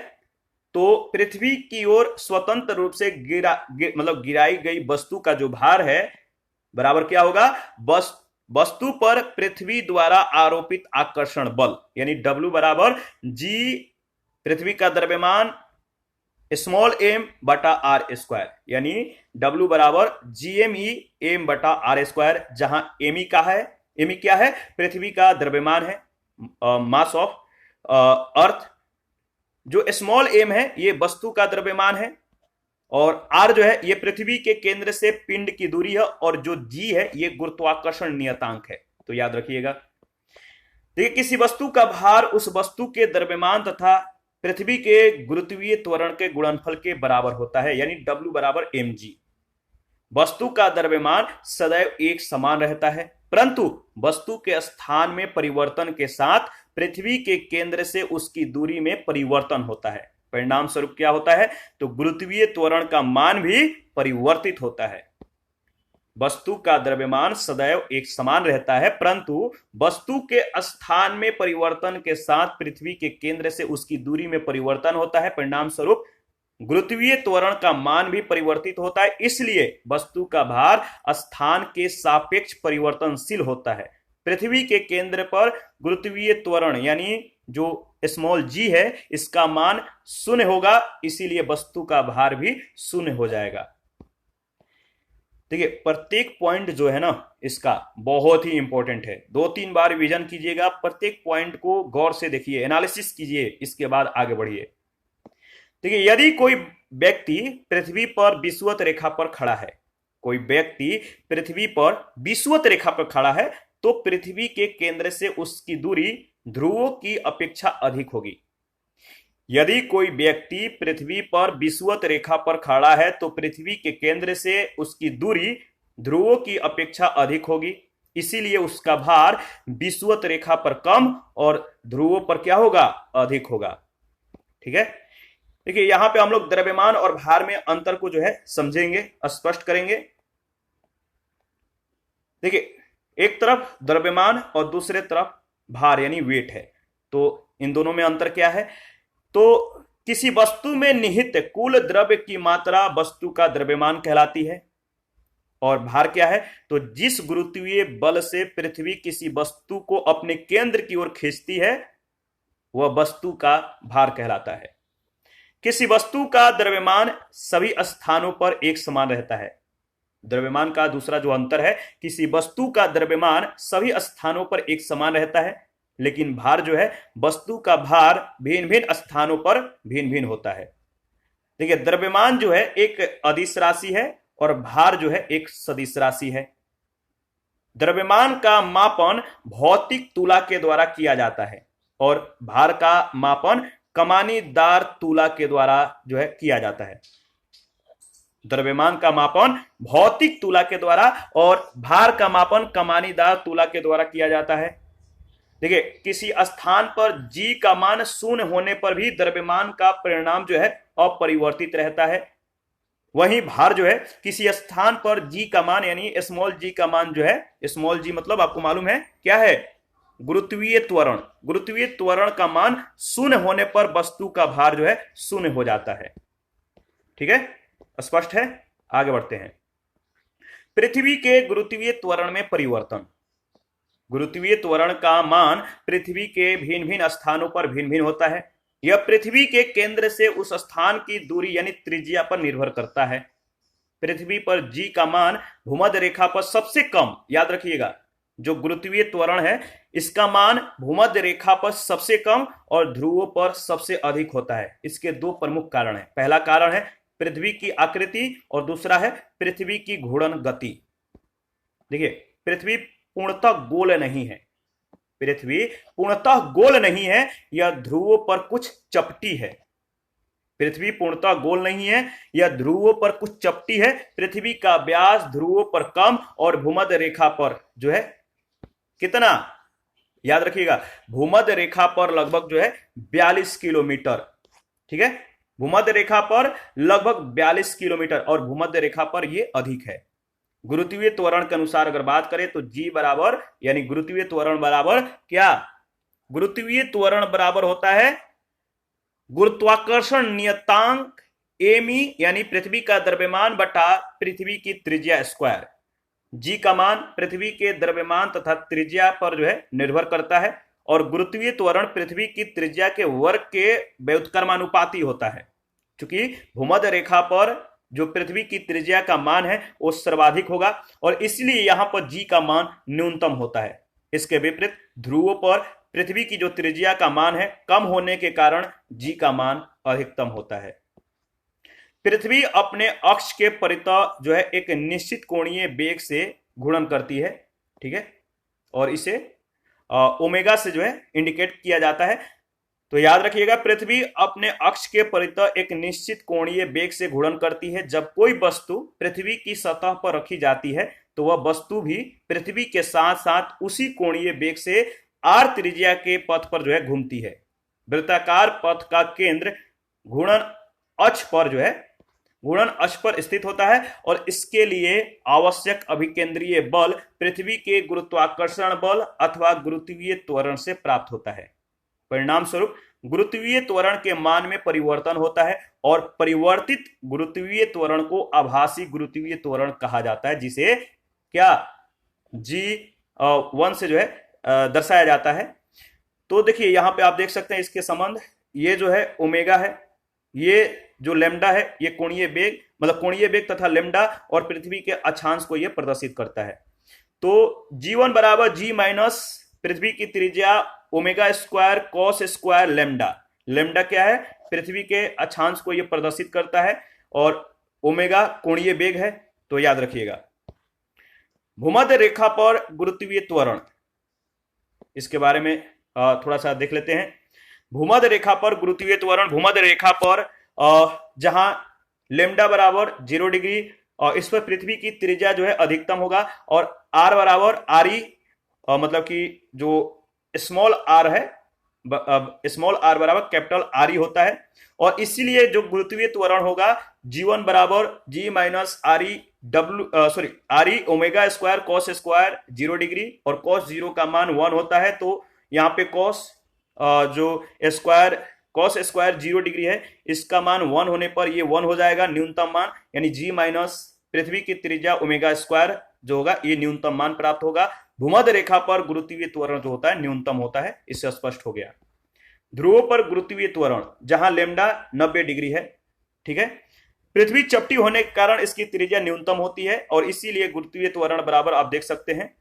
तो पृथ्वी की ओर स्वतंत्र रूप से गिराई गई वस्तु का जो भार है बराबर क्या होगा? वस्तु पर पृथ्वी द्वारा आरोपित आकर्षण बल, यानी W बराबर G, पृथ्वी का द्रव्यमान स्मॉल m बटा R स्क्वायर, यानी W बराबर GME m बटा R स्क्वायर, जहां ME का है, ME क्या है? पृथ्वी का द्रव्यमान है, मास ऑफ अर्थ। जो स्मॉल m है ये वस्तु का द्रव्यमान है, और R जो है ये पृथ्वी के केंद्र से पिंड की दूरी है, और जो G है ये गुरुत्वाकर्षण नियतांक है। तो याद रखिएगा। देखिए, किसी वस्तु का भार उस वस्तु के द्रव्यमान तथा पृथ्वी के गुरुत्वीय त्वरण के गुणनफल के बराबर होता है, यानी W बराबर mg। वस्तु का द्रव्यमान सदैव एक समान रहता है, परंतु वस्तु के स्थान में परिवर्तन के साथ पृथ्वी के केंद्र से उसकी दूरी में परिवर्तन होता है। परिणाम स्वरूप क्या होता है? तो गुरुत्वीय त्वरण का मान भी परिवर्तित होता है। वस्तु का द्रव्यमान सदैव एक समान रहता है, परंतु वस्तु के स्थान में परिवर्तन के साथ पृथ्वी के केंद्र से उसकी दूरी में परिवर्तन होता है। परिणाम स्वरूप गुरुत्वीय त्वरण का मान भी परिवर्तित होता है। इसलिए वस्तु का भार स्थान के सापेक्ष परिवर्तनशील होता है। पृथ्वी के केंद्र पर गुरुत्वीय त्वरण यानी जो स्मॉल g है इसका मान 0 होगा, इसीलिए वस्तु का भार भी 0 हो जाएगा। देखिए, प्रत्येक पॉइंट जो है ना इसका बहुत ही इंपॉर्टेंट है। 2-3 बार रिवीजन कीजिएगा, प्रत्येक पॉइंट को गौर से देखिए, एनालिसिस कीजिए, इसके बाद आगे बढ़िए। देखिए, यदि कोई व्यक्ति पृथ्वी पर विषुवत रेखा पर खड़ा है, कोई व्यक्ति पृथ्वी पर विषुवत रेखा पर खड़ा है तो पृथ्वी के केंद्र से उसकी दूरी ध्रुवों की अपेक्षा अधिक होगी। यदि कोई व्यक्ति पृथ्वी पर विषुवत रेखा पर खड़ा है तो पृथ्वी के केंद्र से उसकी दूरी ध्रुवों की अपेक्षा अधिक होगी, इसीलिए उसका भार विषुवत रेखा पर कम और ध्रुवों पर क्या होगा, अधिक होगा। ठीक है, देखिए यहां पे हम लोग द्रव्यमान और भार में अंतर को जो है समझेंगे, स्पष्ट करेंगे। देखिए एक तरफ द्रव्यमान और दूसरे तरफ भार यानी वेट है, तो इन दोनों में अंतर क्या है, तो किसी वस्तु में निहित कुल द्रव्य की मात्रा वस्तु का द्रव्यमान कहलाती है। और भार क्या है, तो जिस गुरुत्वीय बल से पृथ्वी किसी वस्तु को अपने केंद्र की ओर खींचती है वह वस्तु का भार कहलाता है। किसी वस्तु का द्रव्यमान सभी स्थानों पर एक समान रहता है। द्रव्यमान का दूसरा जो अंतर है, किसी वस्तु का द्रव्यमान सभी स्थानों पर एक समान रहता है, लेकिन भार जो है, वस्तु का भार भिन्न भिन्न स्थानों पर भिन्न भिन्न होता है। देखिए द्रव्यमान जो है एक अदिश राशि है और भार जो है एक सदिश राशि है। द्रव्यमान का मापन भौतिक तुला के द्वारा किया जाता है और भार का मापन कमानीदार तुला के द्वारा जो है किया जाता है। द्रव्यमान का मापन भौतिक तुला के द्वारा और भार का मापन कमानीदार तुला के द्वारा किया जाता है। देखिए किसी स्थान पर g का मान शून्य होने पर भी द्रव्यमान का परिणाम जो है अपरिवर्तित रहता है। वहीं भार जो है किसी स्थान पर g का मान यानी स्मॉल g का मान जो है, स्मॉल g मतलब आपको मालूम है क्या है, गुरुत्वीय त्वरण। गुरुत्वीय त्वरण का मान शून्य होने पर वस्तु का भार जो है शून्य हो जाता है। ठीक है, स्पष्ट है, आगे बढ़ते हैं। पृथ्वी के गुरुत्वीय त्वरण में परिवर्तन। गुरुत्वीय त्वरण का मान पृथ्वी के भिन्न भिन्न स्थानों पर भिन्न भिन्न होता है। यह पृथ्वी के केंद्र से उस स्थान की दूरी यानी त्रिज्या पर निर्भर करता है। पृथ्वी पर g का मान भूमध्य रेखा पर सबसे कम, याद रखिएगा, जो गुरुत्वीय त्वरण है इसका मान भूमध्य रेखा पर सबसे कम और ध्रुवों पर सबसे अधिक होता है। इसके दो प्रमुख कारण हैं। पहला कारण है पृथ्वी की आकृति और दूसरा है पृथ्वी की घूर्णन गति। देखिए पृथ्वी पूर्णतः गोल नहीं है, पृथ्वी पूर्णतः गोल नहीं है, यह ध्रुवों पर कुछ चपटी है। पृथ्वी पूर्णतः गोल नहीं है, यह ध्रुवों पर कुछ चपटी है। पृथ्वी का व्यास ध्रुवों पर कम और भूमध्य रेखा पर जो है कितना, याद रखिएगा, भूमध्य रेखा पर लगभग जो है 42 किलोमीटर। ठीक है, भूमध्य रेखा पर लगभग 42 किलोमीटर और भूमध्य रेखा पर यह अधिक है। गुरुत्वीय त्वरण के अनुसार अगर बात करें तो g बराबर यानी गुरुत्वीय त्वरण बराबर क्या, गुरुत्वीय त्वरण बराबर होता है गुरुत्वाकर्षण नियतांक me यानी पृथ्वी का द्रव्यमान बटा पृथ्वी की त्रिज्या स्क्वायर। g का मान पृथ्वी के द्रव्यमान तथा त्रिज्या पर जो है निर्भर करता है और गुरुत्वीय त्वरण पृथ्वी की त्रिज्या के वर्ग के व्युत्क्रमानुपाती होता है। क्योंकि भूमध्य रेखा पर जो पृथ्वी की त्रिज्या का मान है वो सर्वाधिक होगा और इसलिए यहां पर g का मान न्यूनतम होता है। इसके विपरीत ध्रुवों पर पृथ्वी की जो त्रिज्या का मान है कम होने के कारण g का मान अधिकतम होता है। पृथ्वी अपने अक्ष के परितः जो है एक निश्चित कोणीय वेग से घूर्णन करती है। ठीक है, और इसे ओमेगा से जो है इंडिकेट किया जाता है। तो याद रखिएगा पृथ्वी अपने अक्ष के परितः एक निश्चित कोणीय वेग से घूर्णन करती है। जब कोई वस्तु पृथ्वी की सतह पर रखी जाती है तो वह वस्तु भी पृथ्वी के साथ साथ उसी कोणीय वेग से r त्रिज्या के पथ पर जो है घूमती है। वृत्ताकार पथ का केंद्र घूर्णन अक्ष पर जो है घूर्णन अक्ष पर स्थित होता है और इसके लिए आवश्यक अभिकेंद्रीय बल पृथ्वी के गुरुत्वाकर्षण बल अथवा गुरुत्वीय त्वरण से प्राप्त होता है। परिणाम स्वरूप गुरुत्वीय त्वरण के मान में परिवर्तन होता है और परिवर्तित गुरुत्वीय त्वरण को आभासी गुरुत्वीय त्वरण कहा जाता है, जिसे क्या g1 से जो है दर्शाया जाता है। तो देखिए यहां पे आप देख सकते हैं इसके संबंध, ये जो है ओमेगा है, ये जो लेम्डा है ये कोणीय वेग मतलब कोणीय वेग तथा लेम्डा और पृथ्वी के अक्षांश को यह प्रदर्शित करता है। तो g1 बराबर g माइनस पृथ्वी की त्रिज्या omega square cos square lambda. Lambda क्या है, पृथ्वी के अक्षांश को यह प्रदर्शित करता है और ओमेगा कोणीय वेग है। तो याद रखिएगा। भूमध्य रेखा पर गुरुत्वीय त्वरण, इसके बारे में थोड़ा सा देख लेते हैं। भूमध्य रेखा पर गुरुत्वीय त्वरण, भूमध्य रेखा पर जहां लेमडा बराबर 0 डिग्री और इस पर पृथ्वी की त्रिज्या जो है अधिकतम होगा और आर बराबर आर ई, मतलब कि जो स्मॉल आर है, स्मॉल आर बराबर कैपिटल आर ई होता है, और इसीलिए जो गुरुत्वीय त्वरण होगा G1 बराबर G minus R E R E omega square cos square 0 degree, और कॉस 0 का मान 1 होता है, तो यहाँ पे कॉस जो स्क्वायर कॉस स्क्वायर 0 डिग्री है, इसका मान 1 होने पर ये 1 हो जाएगा न्यूनतम मान, यानी G माइनस पृथ्वी की त्रिज्या ओमेगा स्क्वायर जो होगा ये न्यूनतम मान प्राप्त होगा। भूमध्य रेखा पर गुरुत्वीय त्वरण जो होता है न्यूनतम होता है, इससे स्पष्ट हो गया। ध्रुवों पर गुरुत्वीय त्वरण जहां लेमडा 90 डिग्री है, ठीक है, पृथ्वी चपटी होने के कारण इसकी त्रिज्या न्यूनतम होती है और इसीलिए गुरुत्वीय त्वरण बराबर आप देख सकते हैं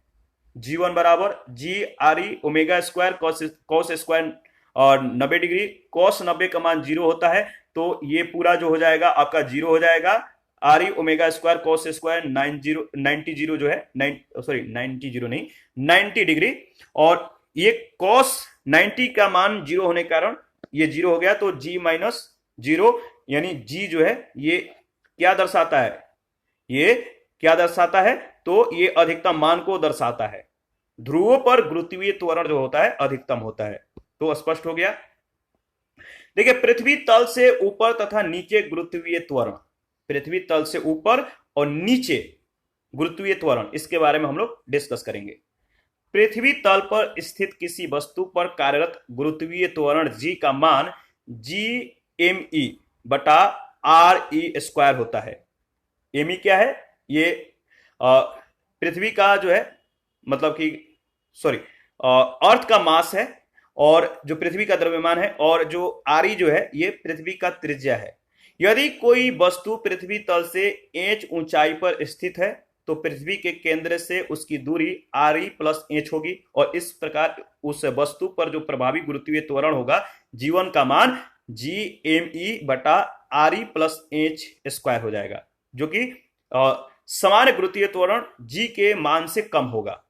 G1 बराबर G R E omega square cos square और 90 डिग्री, कॉस 90 का मान 0 होता है, तो ये पूरा जो हो जाएगा आपका 0 हो जाएगा। R E omega square cos square 90 जो है 90 डिग्री, और ये कॉस 90 का मान 0 होने के कारण ये 0 हो गया, तो G माइनस 0 यानी G जो है ये क्या दर्शाता है, ये क्या दर्शाता है, तो ये अधिकतम मान को दर्शाता है। ध्रुवों पर गुरुत्वीय त्वरण जो होता है अधिकतम होता है, तो स्पष्ट हो गया। देखिए, पृथ्वी तल से ऊपर तथा नीचे गुरुत्वीय त्वरण, पृथ्वी तल से ऊपर और नीचे गुरुत्वीय त्वरण, इसके बारे में हम लोग डिस्कस करेंगे। पृथ्वी तल पर स्थित किसी वस्तु पर कार्यरत गुरुत्वीय त्वरण G का मान Gme बटा आर ई स्क्वायर होता है। Me क्या है, ये पृथ्वी का जो है मतलब कि अर्थ का मास है, और जो पृथ्वी का द्रव्यमान है, और जो आर ई जो है ये पृथ्वी का त्रिज्या है। यदि कोई वस्तु पृथ्वी तल से h ऊंचाई पर स्थित है तो पृथ्वी के केंद्र से उसकी दूरी आर ई प्लस एच होगी, और इस प्रकार उस वस्तु पर जो प्रभावी गुरुत्वीय त्वरण होगा G1 का मान Gme बटा R E plus H square हो जाएगा, जो कि समान गुरुत्वीय त्वरण G के मान से कम होगा।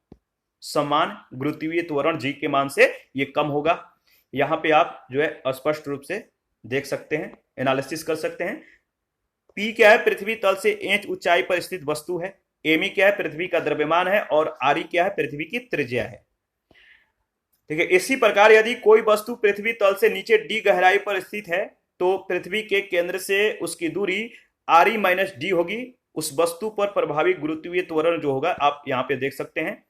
समान गुरुत्वीय त्वरण G के मान से ये कम होगा। यहां पे आप जो है स्पष्ट रूप से देख सकते हैं, एनालिसिस कर सकते हैं। P क्या है, पृथ्वी तल से h ऊंचाई पर स्थित वस्तु है। Me क्या है, पृथ्वी का द्रव्यमान है, और आर क्या है, पृथ्वी की त्रिज्या है। ठीक है, इसी प्रकार यदि कोई वस्तु पृथ्वी तल से नीचे d गहराई पर स्थित है तो पृथ्वी के केंद्र से उसकी दूरी आर ई माइनस डी होगी। उस वस्तु पर प्रभावी गुरुत्वीय त्वरण जो होगा आप यहां पे देख सकते हैं,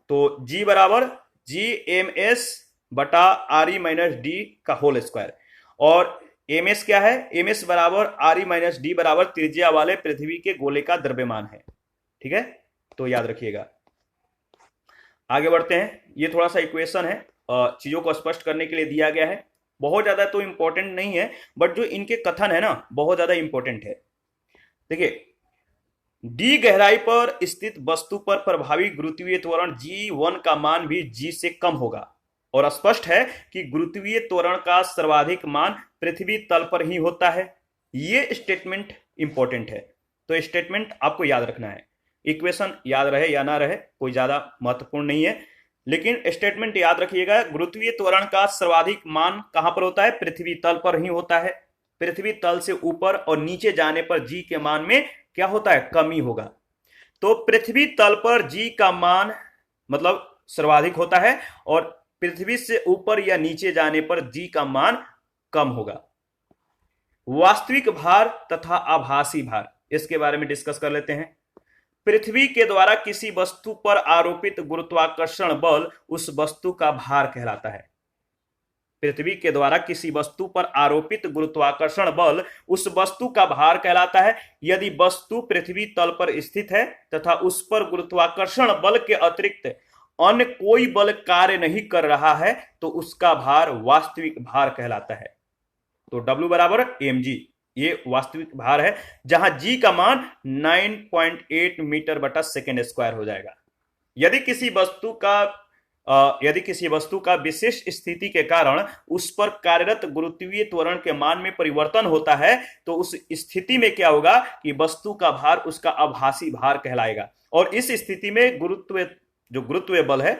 तो G बराबर Gms बटा आर ई माइनस डी का होल स्क्वायर, और ms क्या है, ms बराबर आर ई माइनस डी बराबर त्रिज्या वाले पृथ्वी के गोले का द्रव्यमान है। ठीक है, तो याद रखिएगा। आगे बढ़ते हैं। ये थोड़ा सा इक्वेशन है, चीजों को स्पष्ट करने के लिए दिया गया है, बहुत ज्यादा तो इंपॉर्टेंट नहीं है, बट जो इनके कथन है ना बहुत ज्यादा इंपॉर्टेंट है। देखिए, डी गहराई पर स्थित वस्तु पर प्रभावी गुरुत्वीय त्वरण G1 का मान भी G से कम होगा, और स्पष्ट है कि गुरुत्वीय त्वरण का सर्वाधिक मान पृथ्वी तल पर ही होता है। ये स्टेटमेंट इंपॉर्टेंट है, तो स्टेटमेंट आपको याद रखना है। इक्वेशन याद रहे या ना रहे कोई ज्यादा महत्वपूर्ण नहीं है, लेकिन स्टेटमेंट याद रखिएगा। गुरुत्वीय त्वरण का सर्वाधिक मान कहां पर होता है, पृथ्वी तल पर ही होता है। पृथ्वी तल से ऊपर और नीचे जाने पर G के मान में क्या होता है, कमी होगा। तो पृथ्वी तल पर G का मान मतलब सर्वाधिक होता है, और पृथ्वी से ऊपर या नीचे जाने पर G का मान कम होगा। वास्तविक भार तथा आभासी भार, इसके बारे में डिस्कस कर लेते हैं। पृथ्वी के द्वारा किसी वस्तु पर आरोपित गुरुत्वाकर्षण बल उस वस्तु का भार कहलाता है। पृथ्वी के द्वारा किसी वस्तु पर आरोपित गुरुत्वाकर्षण बल उस वस्तु का भार कहलाता है। यदि वस्तु पृथ्वी तल पर स्थित है तथा उस पर गुरुत्वाकर्षण बल के अतिरिक्त अन्य कोई बल कार्य नहीं कर रहा है तो उसका भार वास्तविक भार कहलाता है। तो W बराबर mg, ये वास्तविक भार है, जहां G का मान 9.8 मीटर बटा सेकेंड स्क्वायर हो जाएगा। यदि किसी वस्तु का यदि किसी वस्तु का विशिष्ट स्थिति के कारण उस पर कार्यरत गुरुत्वीय त्वरण के मान में परिवर्तन होता है तो उस स्थिति में क्या होगा कि वस्तु का भार उसका आभासी भार कहलाएगा। और इस स्थिति में गुरुत्वीय बल है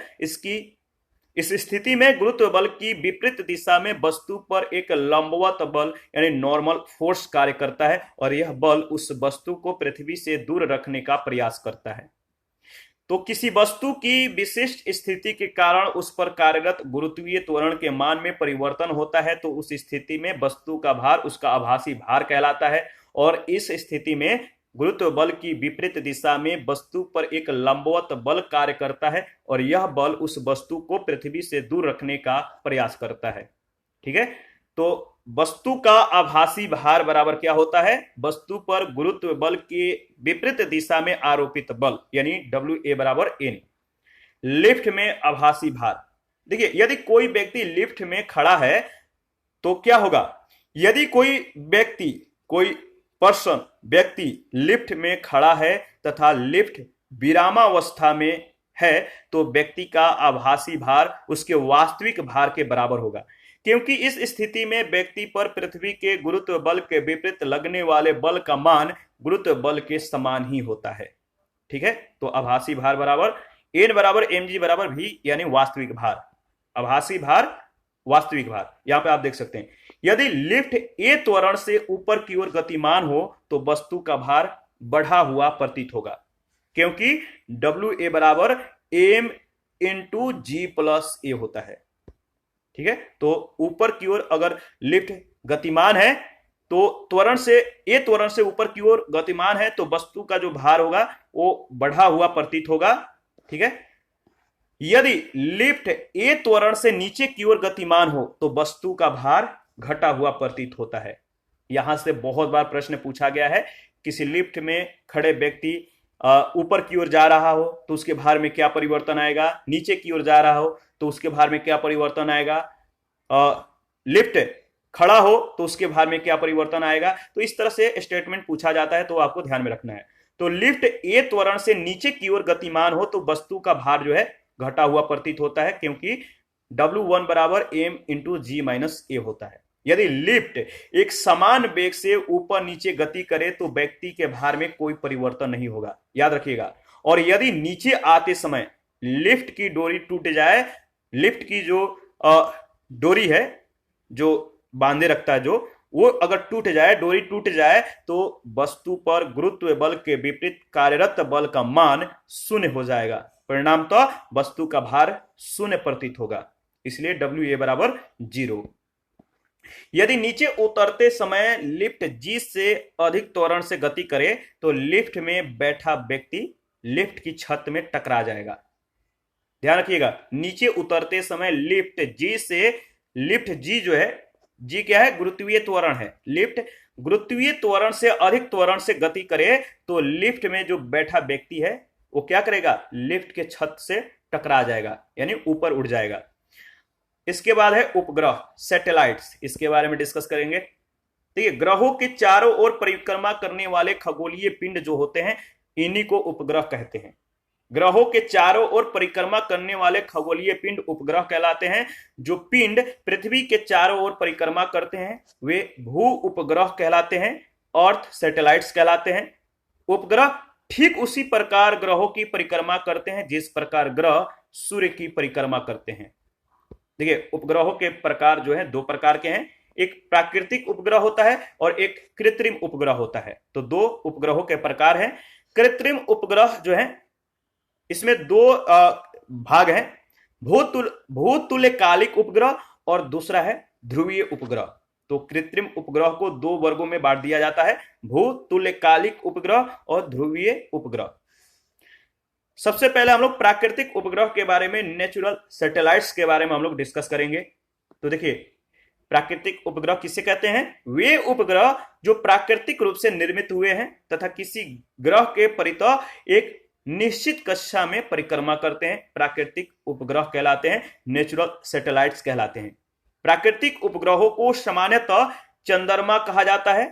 इस स्थिति में गुरुत्व बल की विपरीत दिशा में वस्तु पर एक लंबवत बल यानी नॉर्मल फोर्स कार्य करता है और यह बल उस वस्तु को पृथ्वी से दूर रखने का प्रयास करता है। तो किसी वस्तु की विशिष्ट स्थिति के कारण उस पर कार्यरत गुरुत्वीय त्वरण के मान में परिवर्तन होता है तो उस स्थिति में वस्तु का भार उसका आभासी भार कहलाता है। और इस स्थिति में गुरुत्व बल की विपरीत दिशा में वस्तु पर एक लंबवत बल कार्य करता है और यह बल उस वस्तु को पृथ्वी से दूर रखने का प्रयास करता है। ठीक है, तो वस्तु का आभासी भार बराबर क्या होता है, वस्तु पर गुरुत्व बल के विपरीत दिशा में आरोपित बल यानी WA बराबर N। लिफ्ट में आभासी भार, देखिए यदि कोई व्यक्ति लिफ्ट में खड़ा है तो क्या होगा, यदि कोई व्यक्ति लिफ्ट में खड़ा है तथा लिफ्ट विरामावस्था में है तो व्यक्ति का आभासी भार उसके वास्तविक भार के बराबर होगा, क्योंकि इस स्थिति में व्यक्ति पर पृथ्वी के गुरुत्व बल के विपरीत लगने वाले बल का मान गुरुत्व बल के समान ही होता है। ठीक है, तो आभासी भार बराबर N बराबर mg बराबर v यानी वास्तविक भार, आभासी भार वास्तविक भार। यहां पे आप देख सकते हैं यदि लिफ्ट A त्वरण से ऊपर की ओर गतिमान हो तो वस्तु का भार बढ़ा हुआ प्रतीत होगा, क्योंकि WA बराबर m इंटू जी प्लस ए होता है। ठीक है, तो ऊपर की ओर अगर लिफ्ट गतिमान है तो त्वरण से ऊपर की ओर गतिमान है तो वस्तु का जो भार होगा वो बढ़ा हुआ प्रतीत होगा। ठीक है, यदि लिफ्ट A त्वरण से नीचे की ओर गतिमान हो तो वस्तु का भार घटा हुआ प्रतीत होता है। यहां से बहुत बार प्रश्न पूछा गया है, किसी लिफ्ट में खड़े व्यक्ति ऊपर की ओर जा रहा हो तो उसके भार में क्या परिवर्तन आएगा, नीचे की ओर जा रहा हो तो उसके भार में क्या परिवर्तन आएगा, लिफ्ट खड़ा हो तो उसके भार में क्या परिवर्तन आएगा। तो इस तरह से स्टेटमेंट पूछा जाता है तो आपको ध्यान में रखना है। तो लिफ्ट A त्वरण से नीचे की ओर गतिमान हो तो वस्तु का भार जो है घटा हुआ प्रतीत होता है, क्योंकि W1 बराबर m इंटू जी माइनस ए होता है। यदि लिफ्ट एक समान वेग से ऊपर नीचे गति करे तो व्यक्ति के भार में कोई परिवर्तन नहीं होगा, याद रखिएगा। और यदि नीचे आते समय लिफ्ट की डोरी टूट जाए, लिफ्ट की जो डोरी है जो बांधे रखता है वो अगर टूट जाए, डोरी टूट जाए तो वस्तु पर गुरुत्व बल के विपरीत कार्यरत बल का मान शून्य हो जाएगा, परिणाम तो वस्तु का भार शून्य प्रतीत होगा, इसलिए WA बराबर 0। यदि नीचे उतरते समय लिफ्ट G से अधिक त्वरण से गति करे तो लिफ्ट में बैठा व्यक्ति लिफ्ट की छत में टकरा जाएगा। ध्यान रखिएगा, नीचे उतरते समय लिफ्ट G जो है, G क्या है, गुरुत्वीय त्वरण है। लिफ्ट गुरुत्वीय त्वरण से अधिक त्वरण से गति करे तो लिफ्ट में जो बैठा व्यक्ति है वो क्या करेगा, लिफ्ट के छत से टकरा जाएगा यानी ऊपर उड़ जाएगा। इसके बाद है उपग्रह, सैटेलाइट्स, इसके बारे में डिस्कस करेंगे। देखिए, ग्रहों के चारों ओर परिक्रमा करने वाले खगोलीय पिंड जो होते हैं इन्हीं को उपग्रह कहते हैं। ग्रहों के चारों ओर परिक्रमा करने वाले खगोलीय पिंड उपग्रह कहलाते हैं। जो पिंड पृथ्वी के चारों ओर परिक्रमा करते हैं वे भू उपग्रह कहलाते हैं, अर्थ सैटेलाइट्स कहलाते हैं। उपग्रह ठीक उसी प्रकार ग्रहों की परिक्रमा करते हैं जिस प्रकार ग्रह सूर्य की परिक्रमा करते हैं। देखिए, उपग्रहों के प्रकार जो है दो प्रकार के हैं, एक प्राकृतिक उपग्रह होता है और एक कृत्रिम उपग्रह होता है। तो दो उपग्रहों के प्रकार हैं। कृत्रिम उपग्रह जो है इसमें दो भाग हैं, भूतुल्यकालिक उपग्रह और दूसरा है ध्रुवीय उपग्रह। तो कृत्रिम उपग्रह को दो वर्गों में बांट दिया जाता है, भूतुल्यकालिक उपग्रह और ध्रुवीय उपग्रह। सबसे पहले हम लोग प्राकृतिक उपग्रह के बारे में, नेचुरल सैटेलाइट्स के बारे में हम लोग डिस्कस करेंगे। तो देखिए, प्राकृतिक उपग्रह किसे कहते हैं, वे उपग्रह जो प्राकृतिक रूप से निर्मित हुए हैं तथा किसी ग्रह के परितः एक निश्चित कक्षा में परिक्रमा करते हैं, प्राकृतिक उपग्रह कहलाते हैं, नेचुरल सैटेलाइट्स कहलाते हैं। प्राकृतिक उपग्रहों को सामान्यतः चंद्रमा कहा जाता है,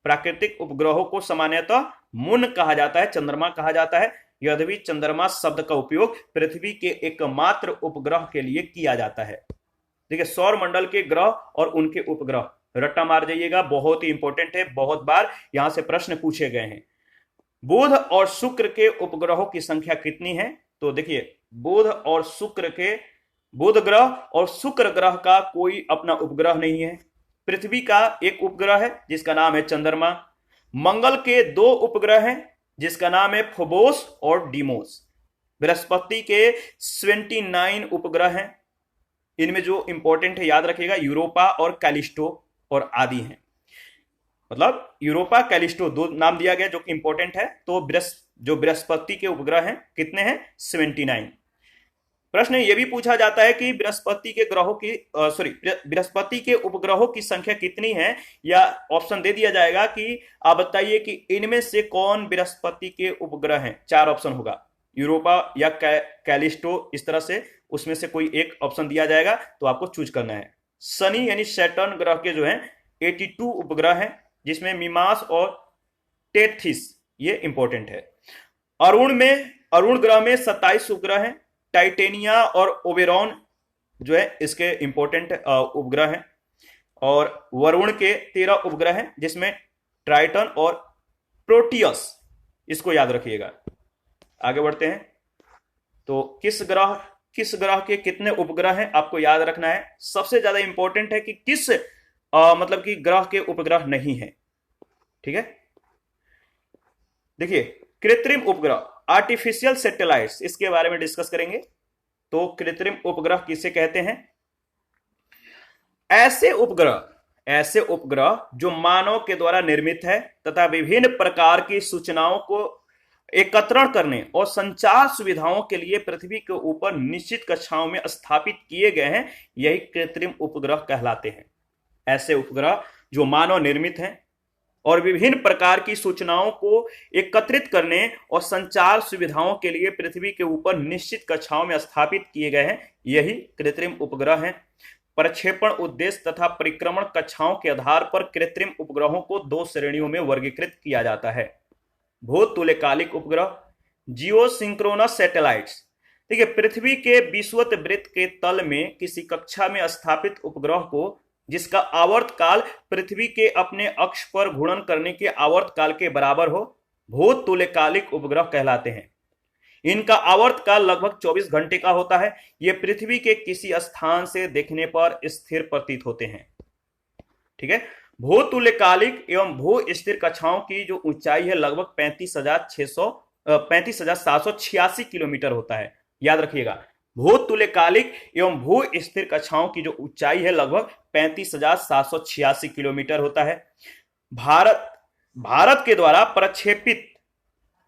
प्राकृतिक उपग्रहों को सामान्यतः मून कहा जाता है, चंद्रमा कहा जाता है। यद्यपि चंद्रमा शब्द का उपयोग पृथ्वी के एकमात्र उपग्रह के लिए किया जाता है। देखिए, सौर मंडल के ग्रह और उनके उपग्रह, रट्टा मार जाइएगा, बहुत ही इंपॉर्टेंट है, बहुत बार यहां से प्रश्न पूछे गए हैं। बुध और शुक्र के उपग्रहों की संख्या कितनी है? तो देखिए, बुध ग्रह और शुक्र ग्रह का कोई अपना उपग्रह नहीं है। पृथ्वी का एक उपग्रह है जिसका नाम है चंद्रमा। मंगल के 2 उपग्रह हैं जिसका नाम है फोबोस और डीमोस। बृहस्पति के 29 उपग्रह हैं। इनमें जो इंपॉर्टेंट है याद रखिएगा, यूरोपा और कैलिस्टो और आदि हैं। मतलब यूरोपा, कैलिस्टो 2 नाम दिया गया जो कि इंपॉर्टेंट है। तो जो बृहस्पति के उपग्रह हैं कितने हैं? 79। प्रश्न यह भी पूछा जाता है कि बृहस्पति के उपग्रहों की संख्या कितनी है, या ऑप्शन दे दिया जाएगा कि आप बताइए कि इनमें से कौन बृहस्पति के उपग्रह हैं। 4 ऑप्शन होगा, यूरोपा या कैलिस्टो, इस तरह से उसमें से कोई एक ऑप्शन दिया जाएगा, तो आपको चूज करना है। शनि यानी सैटर्न ग्रह के जो है 82 उपग्रह हैं, जिसमें मिमास और टेथिस ये इंपॉर्टेंट है। अरुण ग्रह में 27 उपग्रह हैं। टाइटेनिया और ओबेरॉन जो है इसके इंपॉर्टेंट उपग्रह हैं। और वरुण के 13 उपग्रह हैं, जिसमें ट्राइटन और प्रोटियस, इसको याद रखिएगा। आगे बढ़ते हैं। तो किस ग्रह के कितने उपग्रह हैं आपको याद रखना है। सबसे ज्यादा इंपॉर्टेंट है कि किस मतलब कि ग्रह के उपग्रह नहीं है। ठीक है, देखिए, कृत्रिम उपग्रह, आर्टिफिशियल सैटेलाइट्स, इसके बारे में डिस्कस करेंगे। तो कृत्रिम उपग्रह किसे कहते हैं? ऐसे उपग्रह जो मानव के द्वारा निर्मित है तथा विभिन्न प्रकार की सूचनाओं को एकत्रण करने और संचार सुविधाओं के लिए पृथ्वी के ऊपर निश्चित कक्षाओं में स्थापित किए गए हैं, यही कृत्रिम उपग्रह कहलाते हैं। ऐसे उपग्रह जो मानव निर्मित हैं और विभिन्न प्रकार की सूचनाओं को एकत्रित करने और संचार सुविधाओं के लिए पृथ्वी के ऊपर निश्चित कक्षाओं में स्थापित किए गए हैं, यही कृत्रिम उपग्रह हैं। प्रक्षेपण उद्देश्य तथा परिक्रमण कक्षाओं के आधार पर कृत्रिम उपग्रहों को 2 श्रेणियों में वर्गीकृत किया जाता है। भूतुल्यकालिक उपग्रह, जियोसिंक्रोनस सैटेलाइट्स। देखिए, पृथ्वी के विषुवत वृत्त के तल में किसी कक्षा में स्थापित उपग्रह को, जिसका आवर्त काल पृथ्वी के अपने अक्ष पर घूर्णन करने के आवर्त काल के बराबर हो, भूतुल्यकालिक उपग्रह कहलाते हैं। इनका आवर्त काल लगभग 24 घंटे का होता है। यह पृथ्वी के किसी स्थान से देखने पर स्थिर प्रतीत होते हैं। ठीक है, भूतुल्यकालिक एवं भू स्थिर कक्षाओं की जो ऊंचाई है लगभग 35,786 किलोमीटर होता है। याद रखिएगा, भूतुल्यकालिक एवं भू स्थिर कक्षाओं की जो ऊंचाई है लगभग 35,786 किलोमीटर होता है। भारत के द्वारा प्रक्षेपित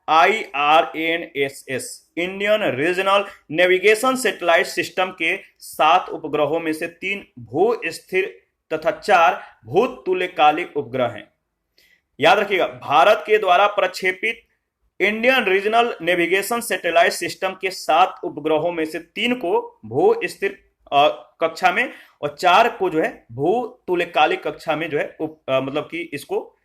IRNSS Indian regional navigation satellite system के 7 उपग्रहों में से 3 भू स्थिर तथा 4 भूतुल्यकालिक उपग्रह हैं। याद रखिएगा, भारत के द्वारा प्रक्षेपित Indian regional navigation satellite system के 7 उपग्रहों में से 3 को भू स्थिर कक्षा में और 4 को जो है भूतुल्यकालिक कक्षा में जो है मतलब कि इसको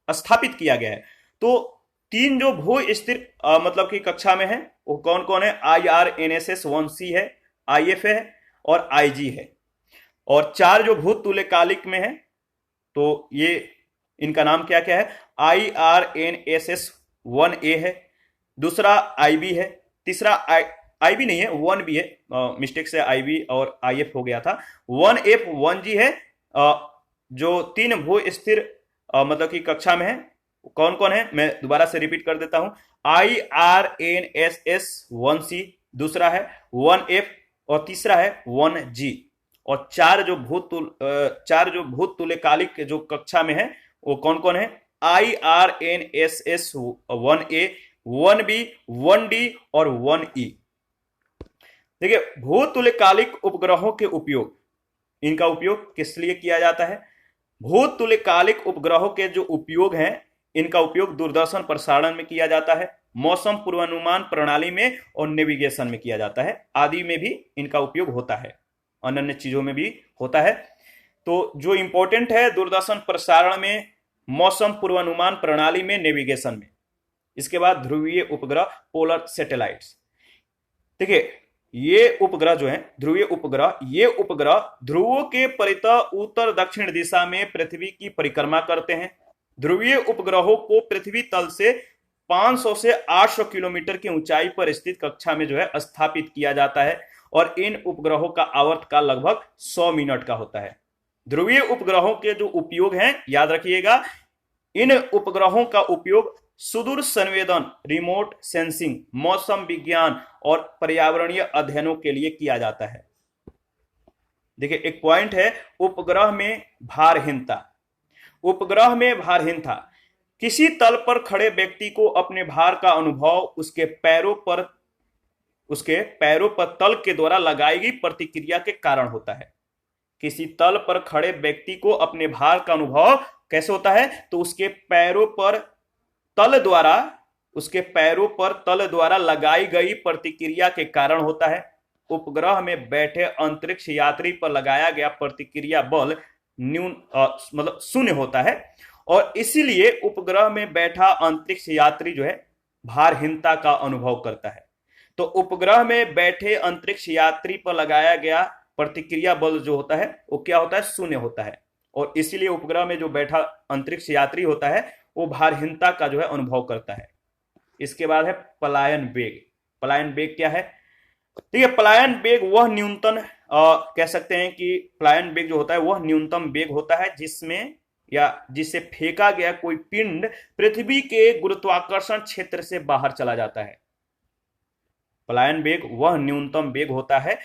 स्थापित किया गया है। तो 3 जो भू स्थिर मतलब कि कक्षा में है वो कौन कौन है? IRNSS 1C है, IF है और IG है। और 4 जो भूतुल्यकालिक में है तो ये इनका नाम क्या क्या है? IRNSS 1A है, दूसरा IB है, तीसरा IB नहीं है 1B है, मिस्टेक से IB और IF हो गया था। 1F 1G है। जो 3 भू स्थिर मतलब कि कक्षा में है कौन कौन है, मैं दोबारा से रिपीट कर देता हूं। IRNSS 1C, दूसरा है 1F और तीसरा है 1G। और 4 जो भूतुल्यकालिक जो कक्षा में है वो कौन कौन है? IRNSS 1A, 1B, 1D और 1E। देखिए, भूतुल्यकालिक उपग्रहों के उपयोग, इनका उपयोग किस लिए किया जाता है? भूतुल्यकालिक उपग्रहों के जो उपयोग हैं, इनका उपयोग दूरदर्शन प्रसारण में किया जाता है, मौसम पूर्वानुमान प्रणाली में और नेविगेशन में किया जाता है, आदि में भी इनका उपयोग होता है, अन्य चीजों में भी होता है। तो जो इंपॉर्टेंट है दूरदर्शन प्रसारण में, मौसम पूर्वानुमान प्रणाली में, नेविगेशन में। इसके बाद ध्रुवीय उपग्रह पोलर सैटेलाइट्स। देखिए ये उपग्रह जो है ध्रुवीय उपग्रह, ये उपग्रह ध्रुवों के परितः उत्तर दक्षिण दिशा में पृथ्वी की परिक्रमा करते हैं। ध्रुवीय उपग्रहों को पृथ्वी तल से 500 से 800 किलोमीटर की ऊंचाई पर स्थित कक्षा में जो है स्थापित किया जाता है और इन उपग्रहों का आवर्तकाल लगभग 100 मिनट का होता है। ध्रुवीय उपग्रहों के जो उपयोग हैं याद रखिएगा, इन उपग्रहों का उपयोग सुदूर संवेदन, रिमोट सेंसिंग, मौसम विज्ञान और पर्यावरणीय अध्ययनों के लिए किया जाता है। देखिए एक पॉइंट है उपग्रह में भारहीनता। उपग्रह में भारहीनता, किसी तल पर खड़े व्यक्ति को अपने भार का अनुभव उसके पैरों पर तल के द्वारा लगाई गई प्रतिक्रिया के कारण होता है। किसी तल पर खड़े व्यक्ति को अपने भार का अनुभव कैसे होता है, तो उसके पैरों पर तल द्वारा लगाई गई प्रतिक्रिया के कारण होता है। उपग्रह में बैठे अंतरिक्ष यात्री पर लगाया गया प्रतिक्रिया बल मतलब शून्य होता है और इसीलिए उपग्रह में बैठा अंतरिक्ष यात्री जो है भारहीनता का अनुभव करता है। तो उपग्रह में बैठे अंतरिक्ष यात्री पर लगाया गया प्रतिक्रिया बल जो होता है वो क्या होता है, शून्य होता है और इसीलिए उपग्रह में जो बैठा अंतरिक्ष यात्री होता है वो भारहीनता का जो है अनुभव करता है। इसके बाद है पलायन वेग। पलायन वेग क्या है? ठीक है, पलायन वेग वह न्यूनतम कह सकते हैं कि पलायन वेग जो होता है वह न्यूनतम वेग होता है जिसमें या जिसे फेंका गया कोई पिंड पृथ्वी के गुरुत्वाकर्षण क्षेत्र से बाहर चला जाता है। पलायन वेग वह न्यूनतम वेग होता है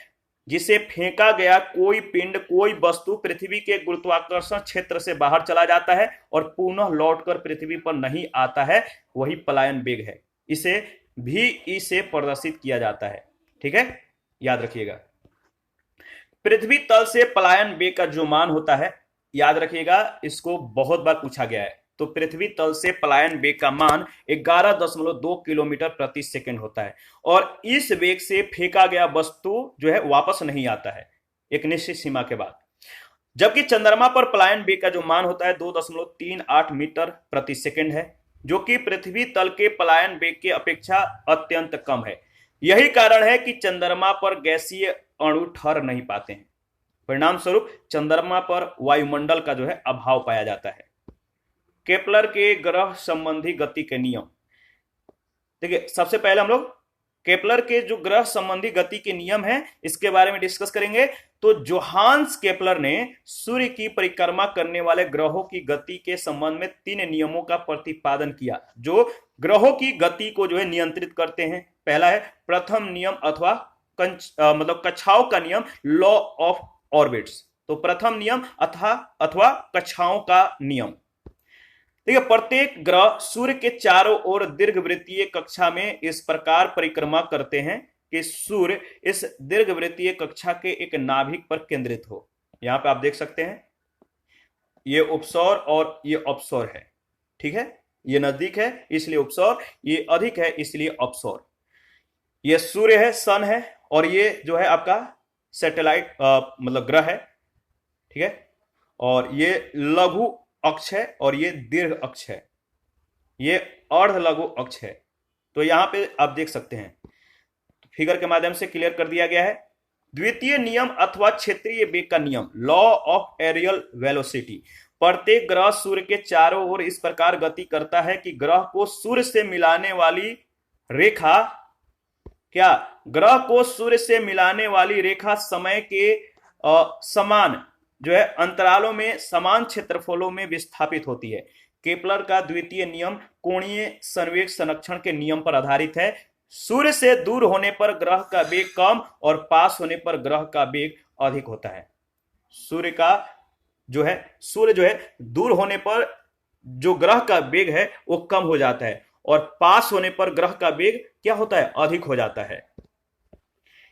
जिसे फेंका गया कोई पिंड, कोई वस्तु पृथ्वी के गुरुत्वाकर्षण क्षेत्र से बाहर चला जाता है और पुनः लौटकर पृथ्वी पर नहीं आता है, वही पलायन वेग है। इसे भी से प्रदर्शित किया जाता है। ठीक है, याद रखिएगा। पृथ्वी तल से पलायन वेग का जो मान होता है याद रखिएगा, इसको बहुत बार पूछा गया है। तो पृथ्वी तल से पलायन वेग का मान 11.2 किलोमीटर प्रति सेकंड होता है और इस वेग से फेंका गया वस्तु जो है वापस नहीं आता है एक निश्चित सीमा के बाद। जबकि चंद्रमा पर पलायन वेग का जो मान होता है 2.38 मीटर प्रति सेकंड है, जो कि पृथ्वी तल के पलायन वेग की अपेक्षा अत्यंत कम है। यही कारण है कि चंद्रमा पर गैसीय अणु ठहर नहीं पाते हैं। परिणाम स्वरूप चंद्रमा पर वायुमंडल का जो है अभाव पाया जाता है। केपलर के ग्रह संबंधी गति के नियम। देखिए सबसे पहले हम लोग केपलर के जो ग्रह संबंधी गति के नियम है इसके बारे में डिस्कस करेंगे। तो जोहान्स केपलर ने सूर्य की परिक्रमा करने वाले ग्रहों की गति के संबंध में 3 नियमों का प्रतिपादन किया जो ग्रहों की गति को जो है नियंत्रित करते हैं। पहला है प्रथम नियम अथवा मतलब कक्षाओं का नियम, लॉ ऑफ ऑर्बिट्स। तो प्रथम नियम अथवा कक्षाओं का नियम। देखिए प्रत्येक ग्रह सूर्य के चारों ओर दीर्घवृत्तीय कक्षा में इस प्रकार परिक्रमा करते हैं कि सूर्य इस दीर्घवृत्तीय कक्षा के एक नाभिक पर केंद्रित हो। यहां पे आप देख सकते हैं ये उपसौर और ये अपसौर है। ठीक है, ये नजदीक है इसलिए उपसौर, ये अधिक है इसलिए अपसौर। ये सूर्य है, सन है और ये जो है आपका सैटेलाइट मतलब ग्रह है। ठीक है, और ये लघु अक्ष है और ये दीर्घ अक्ष है, ये अर्ध लघु अक्ष है। तो यहां पे आप देख सकते हैं फिगर के माध्यम से क्लियर कर दिया गया है। द्वितीय नियम अथवा क्षेत्रीय वेग का नियम, लॉ ऑफ एरियल वेलोसिटी। प्रत्येक ग्रह सूर्य के चारों ओर इस प्रकार गति करता है कि ग्रह को सूर्य से मिलाने वाली रेखा समय के समान जो है अंतरालों में समान क्षेत्रफलों में विस्थापित होती है। केपलर का द्वितीय नियम कोणीय संवेग संरक्षण के नियम पर आधारित है। सूर्य से दूर होने पर ग्रह का वेग कम और पास होने पर ग्रह का वेग अधिक होता है। सूर्य जो है दूर होने पर जो ग्रह का वेग है वो कम हो जाता है और पास होने पर ग्रह का वेग क्या होता है, अधिक हो जाता है।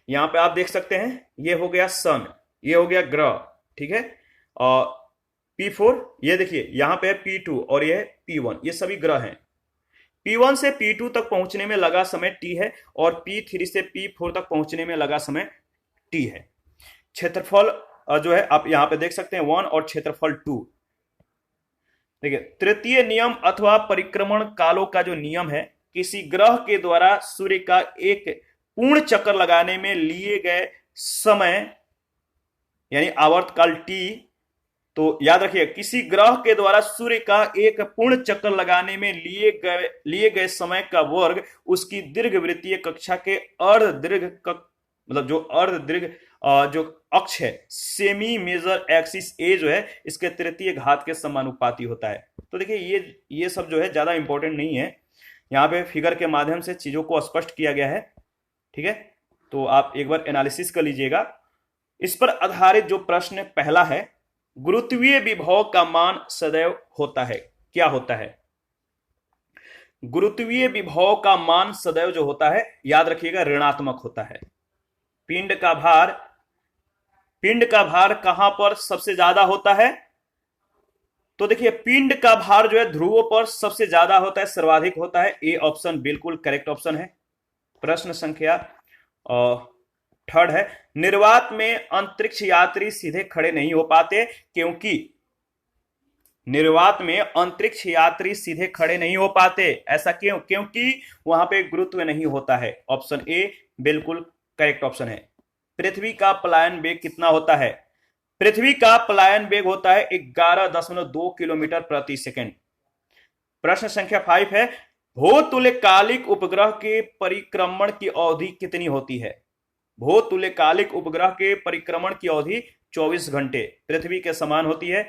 यहां पे आप देख सकते हैं ये हो गया सन, ये हो गया ग्रह। ठीक है, और P4 ये देखिए यहां पे है P2 और ये है P1, ये सभी ग्रह हैं। P1 से P2 तक पहुंचने में लगा समय T है और P3 से P4 तक पहुंचने में लगा समय T है। क्षेत्रफल जो है आप यहां पे देख सकते हैं 1 और क्षेत्रफल 2। देखिए तृतीय नियम अथवा परिक्रमण कालों का जो नियम है किसी ग्रह के द्वारा सूर्य का एक पूर्ण चक्कर लगाने में लिए गए समय यानी आवर्तकाल टी। तो याद रखिए, किसी ग्रह के द्वारा सूर्य का एक पूर्ण चक्कर लगाने में लिए गए समय का वर्ग उसकी दीर्घवृत्तीय कक्षा के मतलब जो अर्ध दीर्घ जो अक्ष है, सेमी मेजर एक्सिस ए जो है, इसके तृतीय घात के समानुपाती होता है। तो देखिए ये सब जो है ज्यादा इंपॉर्टेंट नहीं है, यहाँ पे फिगर के माध्यम से चीजों को स्पष्ट किया गया है। ठीक है, तो आप एक बार एनालिसिस कर लीजिएगा। इस पर आधारित जो प्रश्न पहला है, गुरुत्वीय विभव का मान सदैव होता है, क्या होता है? गुरुत्वीय विभव का मान सदैव जो होता है, याद रखिएगा, ऋणात्मक होता है। पिंड का भार कहां पर सबसे ज्यादा होता है? तो देखिए, पिंड का भार जो है ध्रुवों पर सबसे ज्यादा होता है, सर्वाधिक होता है। ए ऑप्शन बिल्कुल करेक्ट ऑप्शन है। प्रश्न संख्या थर्ड है, निर्वात में अंतरिक्ष यात्री सीधे खड़े नहीं हो पाते क्योंकि निर्वात में अंतरिक्ष यात्री सीधे खड़े नहीं हो पाते, ऐसा क्यों? क्योंकि वहां पे गुरुत्व नहीं होता है। ऑप्शन ए बिल्कुल करेक्ट ऑप्शन है। पृथ्वी का पलायन वेग कितना होता है? पृथ्वी का पलायन वेग होता है 11.2 किलोमीटर प्रति सेकंड। प्रश्न संख्या 5 है, भूतुल्यकालिक उपग्रह के परिक्रमण की अवधि कितनी होती है? भूतुल्यकालिक उपग्रह के परिक्रमण की अवधि 24 घंटे पृथ्वी के समान होती है।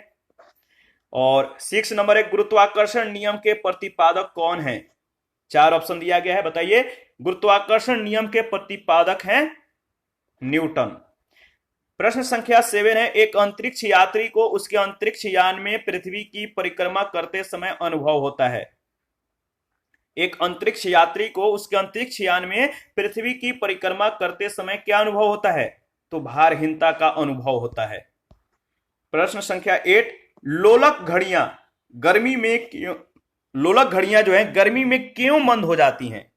और 6 नंबर है, गुरुत्वाकर्षण नियम के प्रतिपादक कौन है? 4 ऑप्शन दिया गया है, बताइए। गुरुत्वाकर्षण नियम के प्रतिपादक हैं न्यूटन। प्रश्न संख्या 7 है, एक अंतरिक्ष यात्री को उसके अंतरिक्ष यान में पृथ्वी की परिक्रमा करते समय अनुभव होता है। एक अंतरिक्ष यात्री को उसके अंतरिक्ष यान में पृथ्वी की परिक्रमा करते समय क्या अनुभव होता है? तो भारहीनता का अनुभव होता है। प्रश्न संख्या 8, लोलक घड़ियां जो है गर्मी में क्यों मंद हो जाती हैं?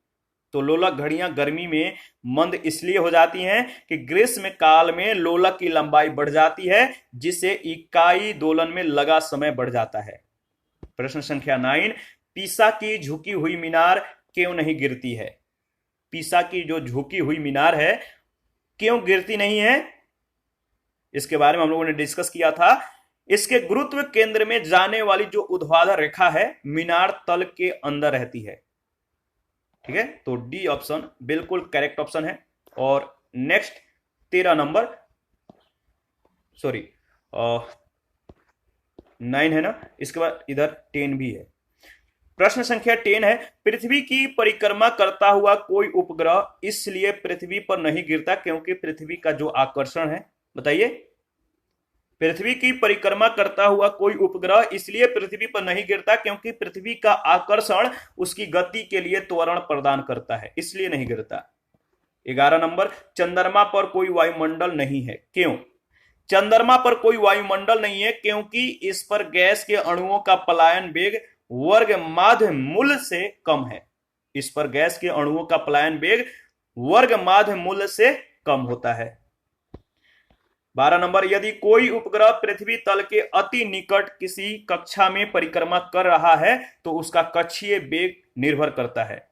तो लोलक घड़ियां गर्मी में मंद इसलिए हो जाती हैं कि ग्रीष्म काल में लोलक की लंबाई बढ़ जाती है, जिससे इकाई दोलन में लगा समय बढ़ जाता है। प्रश्न संख्या 9, पीसा की झुकी हुई मीनार क्यों नहीं गिरती है? पीसा की जो झुकी हुई मीनार है क्यों गिरती नहीं है? इसके बारे में हम लोगों ने डिस्कस किया था। इसके गुरुत्व केंद्र में जाने वाली जो ऊर्ध्वाधर रेखा है, मीनार तल के अंदर रहती है। ठीक है, तो डी ऑप्शन बिल्कुल करेक्ट ऑप्शन है। और नेक्स्ट 13 नंबर, सॉरी 9 है ना, इसके बाद इधर 10 भी है। प्रश्न संख्या 10 है, पृथ्वी की परिक्रमा करता हुआ कोई उपग्रह इसलिए पृथ्वी पर नहीं गिरता क्योंकि पृथ्वी का जो आकर्षण है, बताइए। पृथ्वी की परिक्रमा करता हुआ कोई उपग्रह इसलिए पृथ्वी पर नहीं गिरता क्योंकि पृथ्वी का आकर्षण उसकी गति के लिए त्वरण प्रदान करता है, इसलिए नहीं गिरता। 11 नंबर, चंद्रमा पर कोई वायुमंडल नहीं है, क्यों? चंद्रमा पर कोई वायुमंडल नहीं है क्योंकि इस पर गैस के अणुओं का पलायन वेग वर्ग माध्य मूल्य से कम है। इस पर गैस के अणुओं का पलायन वेग वर्ग माध्य मूल्य से कम होता है। 12 नंबर, यदि कोई उपग्रह पृथ्वी तल के अति निकट किसी कक्षा में परिक्रमा कर रहा है तो उसका कक्षीय वेग निर्भर करता है।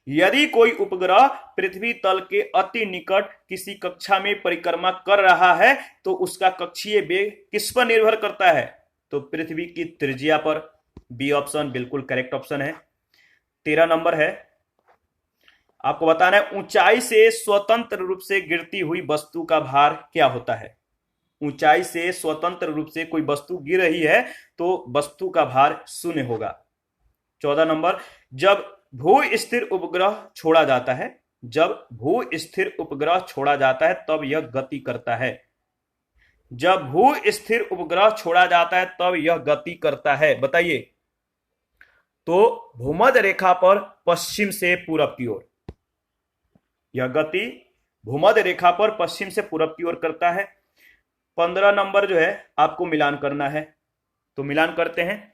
यदि कोई उपग्रह पृथ्वी तल के अति निकट किसी कक्षा में परिक्रमा कर रहा है तो उसका कक्षीय वेग किस पर निर्भर करता है? तो पृथ्वी की त्रिज्या पर। बी ऑप्शन बिल्कुल करेक्ट ऑप्शन है। 13 नंबर है, आपको बताना है, ऊंचाई से स्वतंत्र रूप से गिरती हुई वस्तु का भार क्या होता है? ऊंचाई से स्वतंत्र रूप से कोई वस्तु गिर रही है तो वस्तु का भार 0 होगा। 14 नंबर, जब भू स्थिर उपग्रह छोड़ा जाता है, जब भू स्थिर उपग्रह छोड़ा जाता है तब यह गति करता है। जब भू स्थिर उपग्रह छोड़ा जाता है तब यह गति करता है, बताइए। तो भूमध्य रेखा पर पश्चिम से पूरब की ओर, यह गति भूमध्य रेखा पर पश्चिम से पूरब की ओर करता है। 15 नंबर जो है आपको मिलान करना है, तो मिलान करते हैं।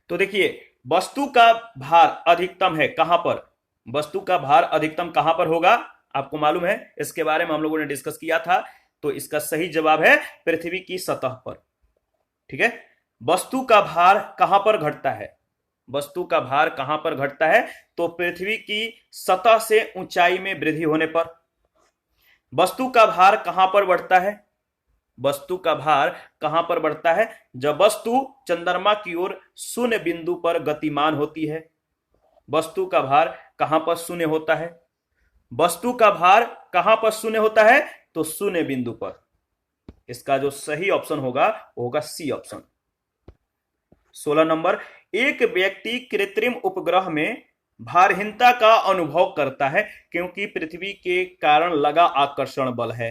तो देखिए, वस्तु का भार अधिकतम है कहां पर? वस्तु का भार अधिकतम कहां पर होगा आपको मालूम है, इसके बारे में हम लोगों ने डिस्कस किया था। तो इसका सही जवाब है पृथ्वी की सतह पर। ठीक है, वस्तु का भार कहां पर घटता है? वस्तु का भार कहां पर घटता है? तो पृथ्वी की सतह से ऊंचाई में वृद्धि होने पर। वस्तु का भार कहां पर बढ़ता है? वस्तु का भार कहां पर बढ़ता है? जब वस्तु चंद्रमा की ओर शून्य बिंदु पर गतिमान होती है। वस्तु का भार कहां पर शून्य होता है? वस्तु का भार कहां पर शून्य होता है? तो शून्य बिंदु पर। इसका जो सही ऑप्शन होगा वो होगा सी ऑप्शन। 16 नंबर, एक व्यक्ति कृत्रिम उपग्रह में भारहीनता का अनुभव करता है क्योंकि पृथ्वी के कारण लगा आकर्षण बल है।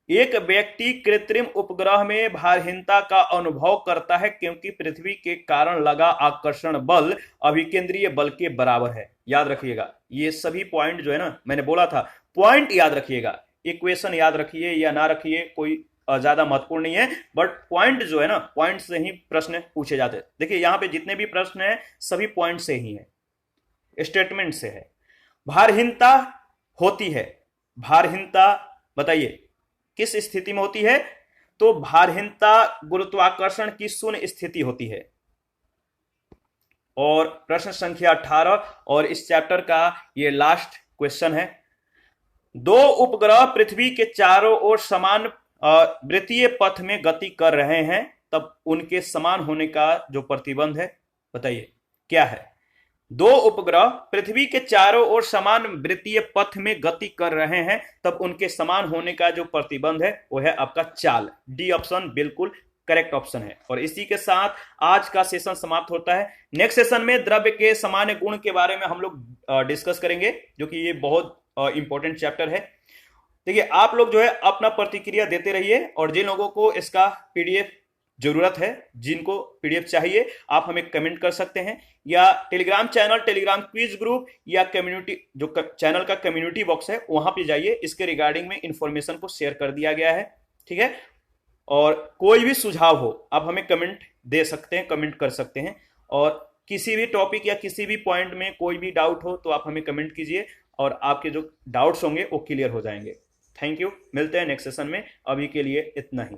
एक व्यक्ति कृत्रिम उपग्रह में भारहीनता का अनुभव करता है क्योंकि पृथ्वी के कारण लगा आकर्षण बल अभिकेंद्रीय बल के बराबर है। याद रखिएगा ये सभी पॉइंट जो है ना, मैंने बोला था पॉइंट याद रखिएगा, इक्वेशन याद रखिए या ना रखिए कोई ज्यादा महत्वपूर्ण नहीं है, बट पॉइंट जो है ना, पॉइंट से ही प्रश्न पूछे जाते हैं। देखिए यहां पे जितने भी प्रश्न है सभी पॉइंट से ही है, स्टेटमेंट से है। भारहीनता होती है, भारहीनता बताइए किस स्थिति में होती है? तो भारहीनता गुरुत्वाकर्षण की शून्य स्थिति होती है। और प्रश्न संख्या 18 और इस चैप्टर का ये लास्ट क्वेश्चन है। दो उपग्रह पृथ्वी के चारों ओर समान वृत्तीय पथ में गति कर रहे हैं, तब उनके समान होने का जो प्रतिबंध है बताइए क्या है? दो उपग्रह पृथ्वी के चारों ओर समान वृत्तीय पथ में गति कर रहे हैं, तब उनके समान होने का जो प्रतिबंध है वो है आपका चाल। डी ऑप्शन बिल्कुल करेक्ट ऑप्शन है। और इसी के साथ आज का सेशन समाप्त होता है। नेक्स्ट सेशन में द्रव्य के सामान्य गुण के बारे में हम लोग डिस्कस करेंगे, जो कि ये बहुत इंपॉर्टेंट चैप्टर है। देखिए आप लोग जो है अपना प्रतिक्रिया देते रहिए, और जिन लोगों को इसका पीडीएफ जरूरत है, जिनको पीडीएफ चाहिए, आप हमें कमेंट कर सकते हैं, या Telegram channel, Telegram quiz group या कम्युनिटी जो चैनल का कम्युनिटी बॉक्स है वहां पे जाइए। इसके रिगार्डिंग में इंफॉर्मेशन को शेयर कर दिया गया है, ठीक है। और कोई भी सुझाव हो आप हमें कमेंट दे सकते हैं, कमेंट कर सकते हैं। और किसी भी टॉपिक या किसी भी पॉइंट में कोई भी डाउट हो तो आप हमें कमेंट कीजिए, और आपके जो डाउट्स होंगे वो क्लियर हो जाएंगे। थैंक यू, मिलते हैं नेक्स्ट सेशन में। अभी के लिए इतना ही।